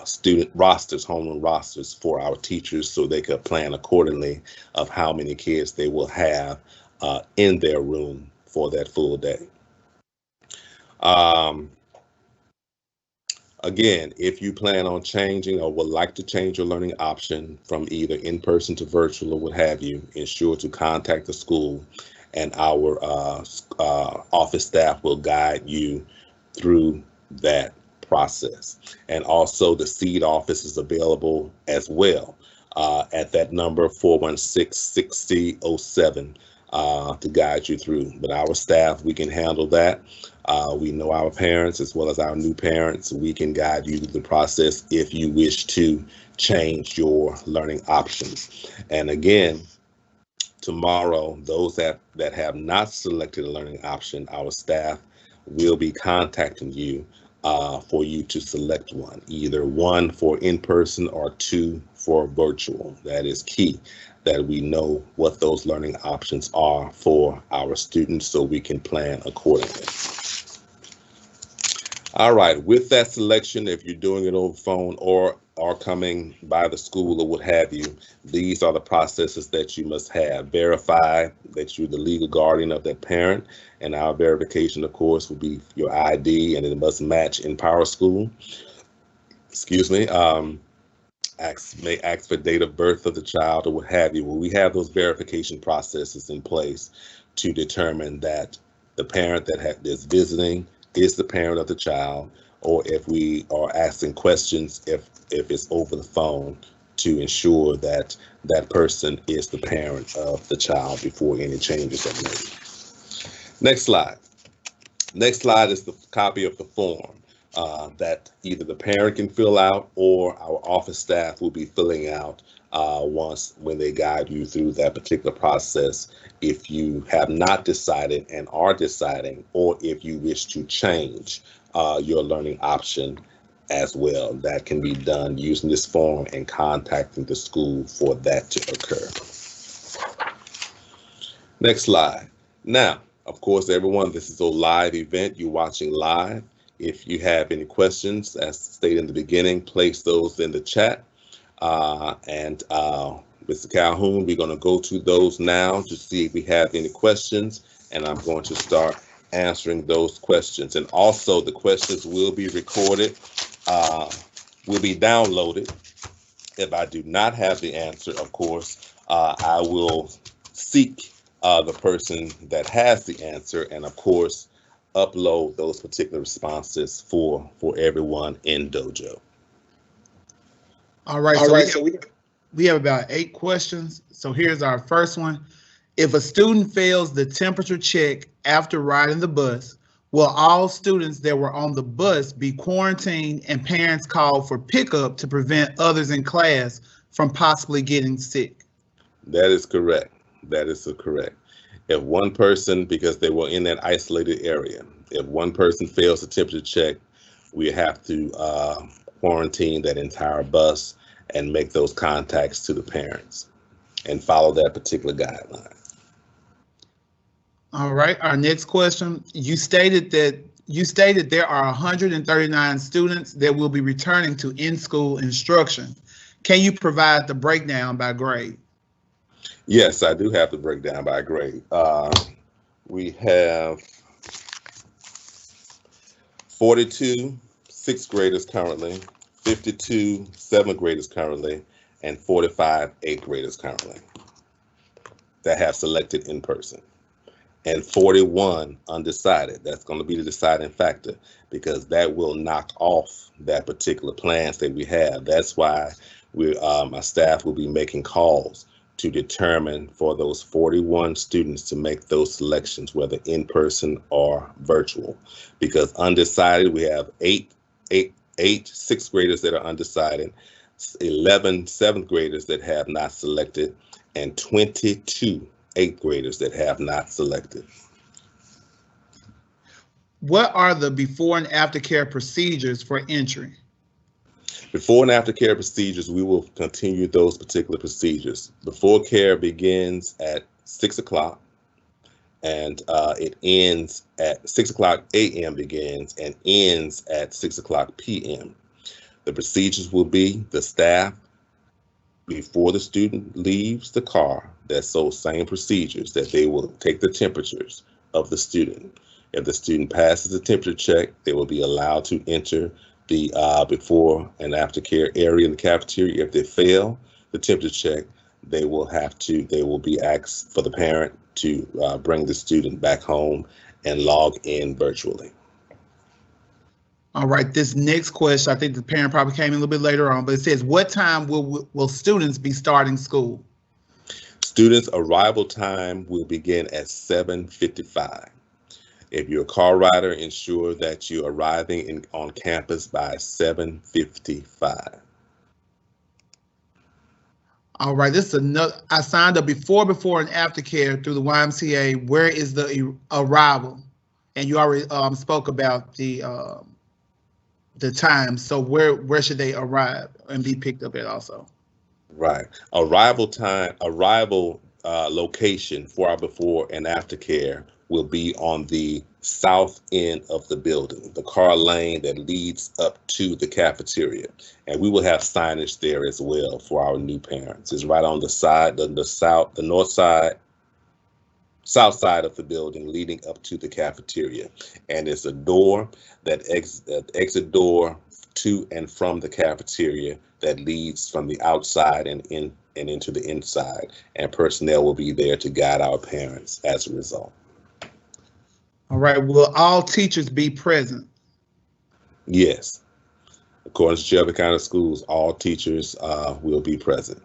student rosters, homeroom rosters for our teachers, so they could plan accordingly of how many kids they will have in their room for that full day. Again, if you plan on changing or would like to change your learning option from either in-person to virtual or what have you, ensure to contact the school, and our office staff will guide you through that process. And also the SEED office is available as well at that number 416-6007 to guide you through. But our staff, we can handle that. We know our parents as well as our new parents. We can guide you through the process if you wish to change your learning options. And again, tomorrow, those that have not selected a learning option, our staff will be contacting you for you to select one, either one for in-person or two for virtual. That is key, that we know what those learning options are for our students so we can plan accordingly. All right, with that selection, if you're doing it over phone or coming by the school or what have you, these are the processes that you must have. Verify that you're the legal guardian of that parent, and our verification, of course, will be your ID, and it must match in PowerSchool. Excuse me. may ask for date of birth of the child or what have you. Well, we have those verification processes in place to determine that the parent that is visiting is the parent of the child, or if we are asking questions, if it's over the phone, to ensure that that person is the parent of the child before any changes are made. Next slide. Next slide is the copy of the form that either the parent can fill out or our office staff will be filling out when they guide you through that particular process. If you have not decided and are deciding, or if you wish to change your learning option as well, that can be done using this form and contacting the school for that to occur. Next slide. Now, of course, everyone, this is a live event. You're watching live. If you have any questions, as stated in the beginning, place those in the chat. Mr. Calhoun, we're going to go to those now to see if we have any questions, and I'm going to start answering those questions. And also, the questions will be recorded, will be downloaded. If I do not have the answer, of course, I will seek the person that has the answer, and of course, upload those particular responses for everyone in Dojo. All right, so we have about 8 questions. So here's our first one. If a student fails the temperature check after riding the bus, will all students that were on the bus be quarantined and parents called for pickup to prevent others in class from possibly getting sick? That is correct. That is correct. If one person, because they were in that isolated area, if one person fails the temperature check, we have to quarantine that entire bus and make those contacts to the parents and follow that particular guideline. All right, our next question. You stated there are 139 students that will be returning to in-school instruction. Can you provide the breakdown by grade? Yes, I do have the breakdown by grade. We have 42 6th graders currently, 52 7th graders currently, and 45 8th graders currently that have selected in person, and 41 undecided. That's going to be the deciding factor, because that will knock off that particular plans that we have. That's why my staff will be making calls to determine for those 41 students to make those selections, whether in person or virtual. Because undecided, we have eight 6th graders that are undecided, 11 7th graders that have not selected, and 22 8th graders that have not selected. What are the before and after care procedures for entry? Before and after care procedures, we will continue those particular procedures. Before care begins at 6 o'clock, and it ends at 6 o'clock a.m. begins and ends at 6 o'clock p.m. The procedures will be the staff, before the student leaves the car, that's those same procedures, that they will take the temperatures of the student. If the student passes the temperature check, they will be allowed to enter the before and after care area in the cafeteria. If they fail the temperature check, they will be asked for the parent to bring the student back home and log in virtually. All right, this next question, I think the parent probably came in a little bit later on, but it says, what time will students be starting school? Students' arrival time will begin at 7:55. If you're a car rider, ensure that you're arriving on campus by 7:55. All right, this is another. I signed up before and after care through the YMCA. Where is the arrival? And you already spoke about the time. So where should they arrive and be picked up at also? Right. Arrival location for our before and after care will be on the south end of the building, the car lane that leads up to the cafeteria. And we will have signage there as well for our new parents. It's right on the side, the north side, south side of the building leading up to the cafeteria. And it's a door that exit door to and from the cafeteria that leads from the outside and into the inside, and personnel will be there to guide our parents as a result. All right. Will all teachers be present? Yes. According to Shelby County Schools, all teachers will be present.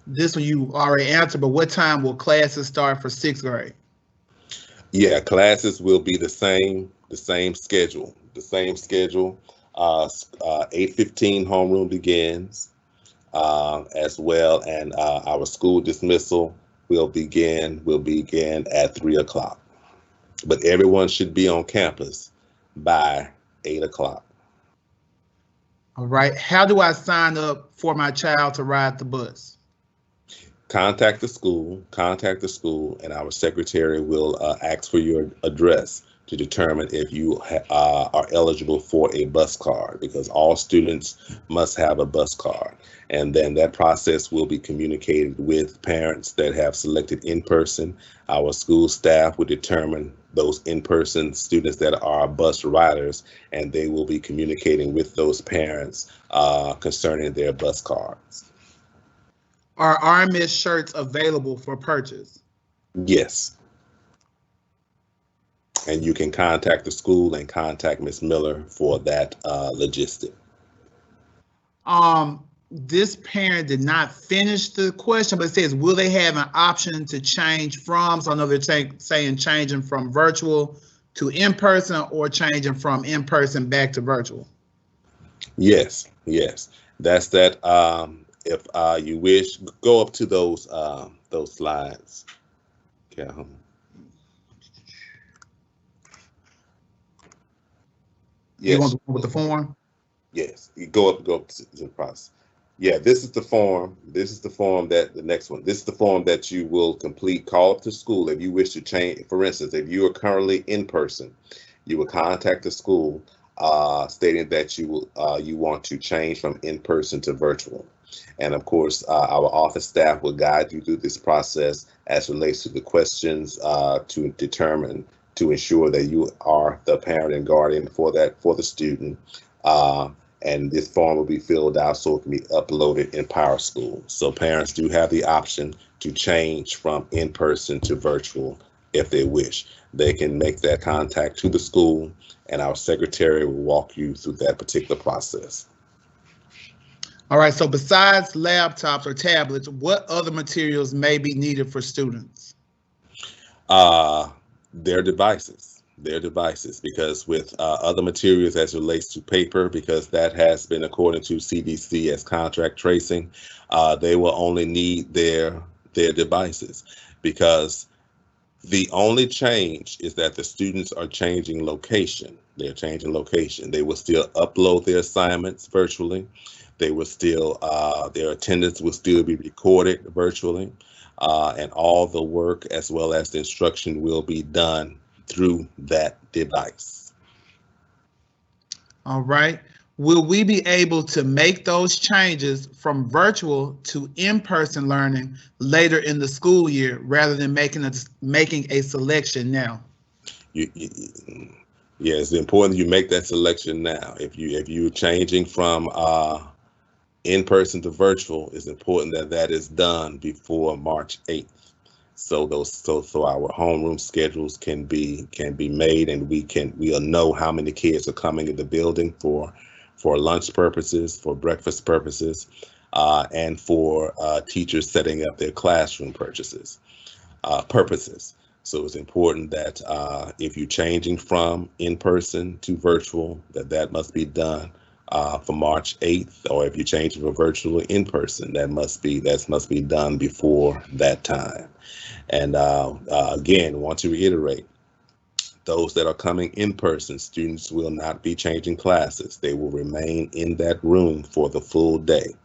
This one you already answered, but what time will classes start for 6th grade? Yeah, classes will be the same schedule. 8:15 homeroom begins as well, and our school dismissal will begin at 3 o'clock. But everyone should be on campus by 8 o'clock. All right. How do I sign up for my child to ride the bus? Contact the school, and our secretary will ask for your address to determine if you are eligible for a bus card, because all students must have a bus card. And then that process will be communicated with parents that have selected in-person. Our school staff will determine those in-person students that are bus riders, and they will be communicating with those parents concerning their bus cards. Are RMS shirts available for purchase? Yes. And you can contact the school and contact Ms. Miller for that logistic. This parent did not finish the question, but it says, will they have an option to change from? So I know they're saying changing from virtual to in-person, or changing from in-person back to virtual. Yes. That's that. If you wish, go up to those slides. Okay. Yes. You want to go with the form? Yes. You go up to the process. Yeah, this is the form. This is the form that the next one. This is the form that you will complete. Call up to school if you wish to change. For instance, if you are currently in person, you will contact the school stating that you want to change from in person to virtual. And of course, our office staff will guide you through this process as relates to the questions to ensure that you are the parent and guardian for the student. And this form will be filled out so it can be uploaded in PowerSchool. So parents do have the option to change from in-person to virtual if they wish. They can make that contact to the school, and our secretary will walk you through that particular process. All right, so besides laptops or tablets, what other materials may be needed for students? Their devices, because with other materials as it relates to paper, because that has been according to CDC as contract tracing, they will only need their devices, because the only change is that the students are changing location. They're changing location. They will still upload their assignments virtually. They will still, their attendance will still be recorded virtually, and all the work as well as the instruction will be done through that device. All right. Will we be able to make those changes from virtual to in-person learning later in the school year rather than making a selection now? Yeah, it's important you make that selection now. If you're changing from in-person to virtual, it's important that is done before March 8th. So our homeroom schedules can be made, and we'll know how many kids are coming in the building for lunch purposes, for breakfast purposes, and for teachers setting up their classroom purposes. So it's important that if you're changing from in-person to virtual, that must be done for March 8th, or if you're changing from virtual to in-person, that must be done before that time. And again, want to reiterate, those that are coming in person, students will not be changing classes. They will remain in that room for the full day.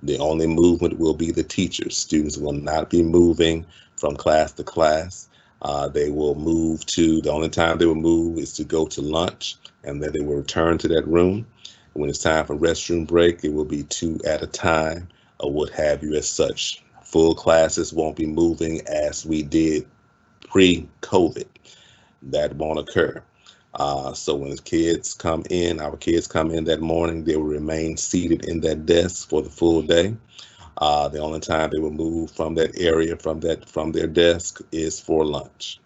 The only movement will be the teachers. Students will not be moving from class to class. They will move the only time they will move is to go to lunch, and then they will return to that room. When it's time for restroom break, it will be 2 at a time, or what have you as such. Full classes won't be moving as we did pre-COVID. That won't occur. So when the kids come in, our kids come in that morning, they will remain seated in that desk for the full day. The only time they will move from that area, from their desk, is for lunch.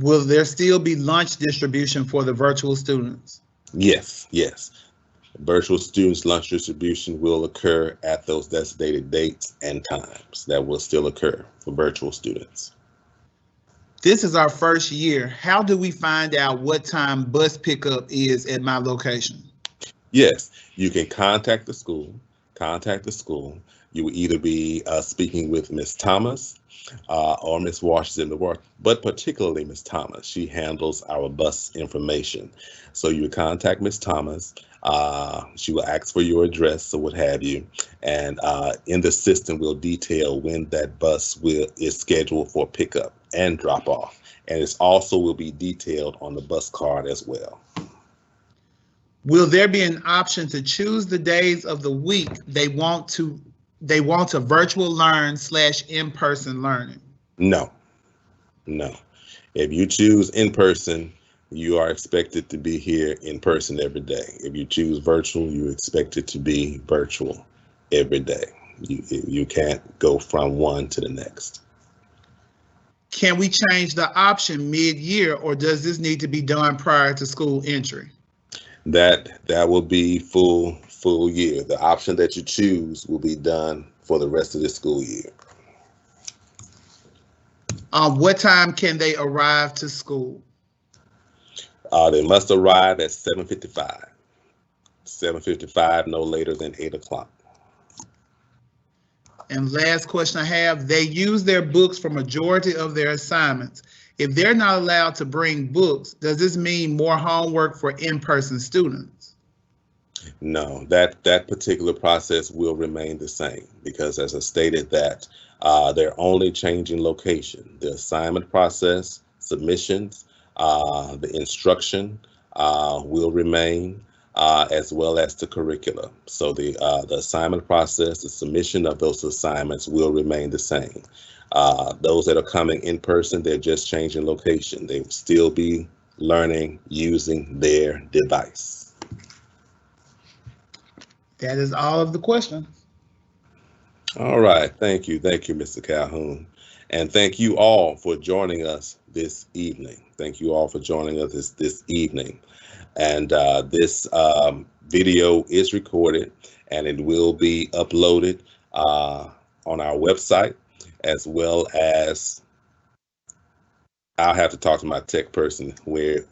Will there still be lunch distribution for the virtual students? Yes, yes. Virtual students lunch distribution will occur at those designated dates and times. That will still occur for virtual students. This is our first year. How do we find out what time bus pickup is at my location? Yes, you can contact the school. Contact the school. You will either be speaking with Miss Thomas or Miss Washington, but particularly Miss Thomas. She handles our bus information. So you contact Miss Thomas. She will ask for your address or what have you, and in the system will detail when that bus is scheduled for pickup and drop off, and it also will be detailed on the bus card as well. Will there be an option to choose the days of the week they want to virtual learn / in-person learning? No, no. If you choose in person, you are expected to be here in person every day. If you choose virtual, you're expected to be virtual every day. You can't go from one to the next. Can we change the option mid-year, or does this need to be done prior to school entry? That will be full year. The option that you choose will be done for the rest of the school year. What time can they arrive to school? They must arrive at 7:55. 7:55, no later than 8 o'clock. And last question I have, they use their books for majority of their assignments. If they're not allowed to bring books, does this mean more homework for in-person students? No, that particular process will remain the same, because as I stated that they're only changing location. The assignment process, submissions, the instruction will remain, as well as the curricula. So the assignment process, the submission of those assignments will remain the same. Those that are coming in person, they're just changing location. They will still be learning using their device. That is all of the questions. All right. Thank you, Mr. Calhoun. And thank you all for joining us this evening. Thank you all for joining us this evening. And this video is recorded, and it will be uploaded on our website, as well as I'll have to talk to my tech person where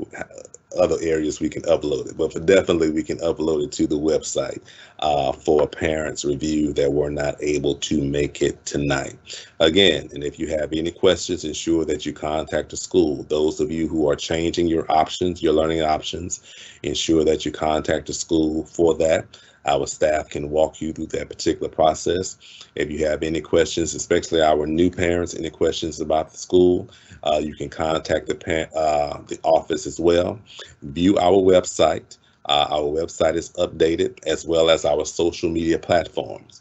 other areas we can upload it, but definitely we can upload it to the website for parents' review that were not able to make it tonight. Again, and if you have any questions, ensure that you contact the school. Those of you who are changing your options, your learning options, ensure that you contact the school for that. Our staff can walk you through that particular process. If you have any questions, especially our new parents, any questions about the school, you can contact the office as well. View our website. Our website is updated, as well as our social media platforms.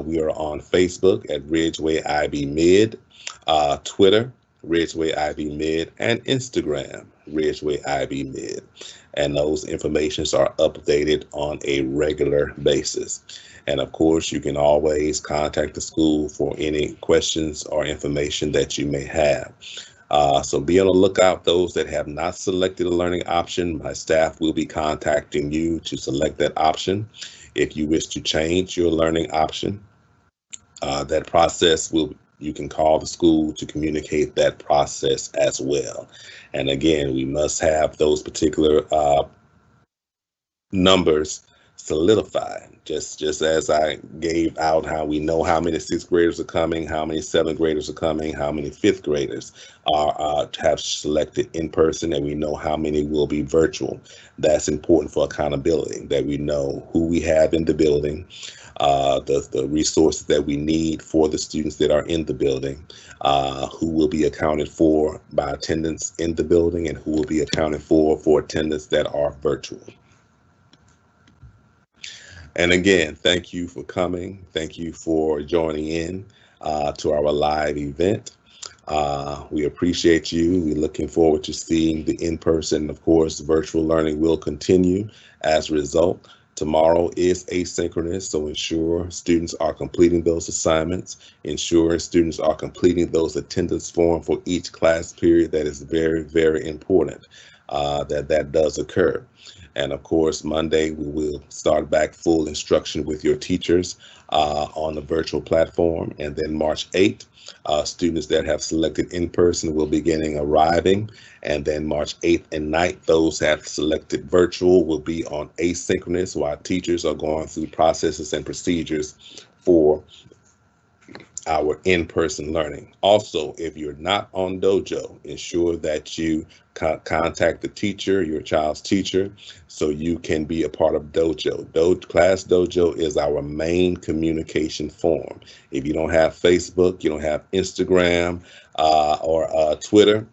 We are on Facebook at Ridgeway IB Mid, Twitter, Ridgeway IB Mid, and Instagram, Ridgeway IB Mid. And those informations are updated on a regular basis. And of course, you can always contact the school for any questions or information that you may have. So be on the lookout. Those that have not selected a learning option, my staff will be contacting you to select that option. If you wish to change your learning option, that process you can call the school to communicate that process as well. And again, we must have those particular numbers solidified, just as I gave out how we know how many 6th graders are coming, how many 7th graders are coming, how many 5th graders have selected in person, and we know how many will be virtual. That's important for accountability, that we know who we have in the building, the resources that we need for the students that are in the building, who will be accounted for by attendance in the building, and who will be accounted for attendance that are virtual. And again, thank you for coming. Thank you for joining in to our live event. We appreciate you. We're looking forward to seeing the in-person. Of course, virtual learning will continue as a result. Tomorrow is asynchronous, so ensure students are completing those assignments. Ensure students are completing those attendance forms for each class period. That is very, very important that does occur. And of course, Monday, we will start back full instruction with your teachers on the virtual platform. And then March 8th, students that have selected in-person will be arriving. And then March 8th and 9th, those have selected virtual will be on asynchronous while teachers are going through processes and procedures for our in-person learning. Also, if you're not on Dojo, ensure that you contact the teacher, your child's teacher, so you can be a part of Dojo. Class Dojo is our main communication form. If you don't have Facebook, you don't have Instagram or Twitter,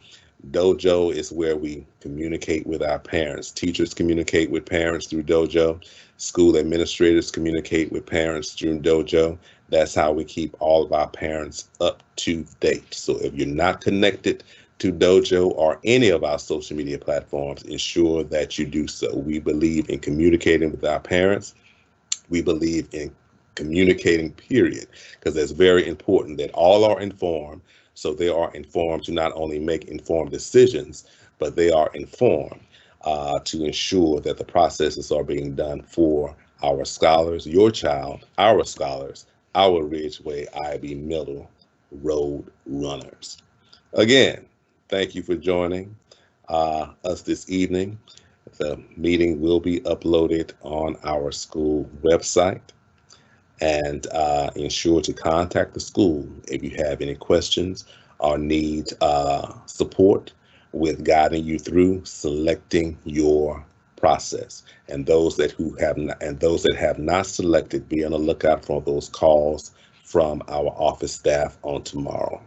Dojo is where we communicate with our parents. Teachers communicate with parents through Dojo. School administrators communicate with parents through Dojo. That's how we keep all of our parents up to date. So if you're not connected to Dojo or any of our social media platforms, ensure that you do so. We believe in communicating with our parents. We believe in communicating, period, because it's very important that all are informed. So they are informed to not only make informed decisions, but they are informed to ensure that the processes are being done for our scholars, your child, our scholars, our Ridgeway IB Middle Road Runners. Again, thank you for joining us this evening. The meeting will be uploaded on our school website. And ensure to contact the school if you have any questions or need support with guiding you through selecting your process. And those that have not selected, be on the lookout for those calls from our office staff on tomorrow.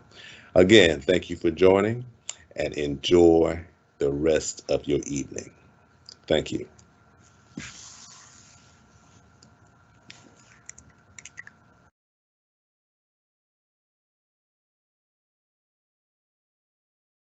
Again, thank you for joining and enjoy the rest of your evening. Thank you.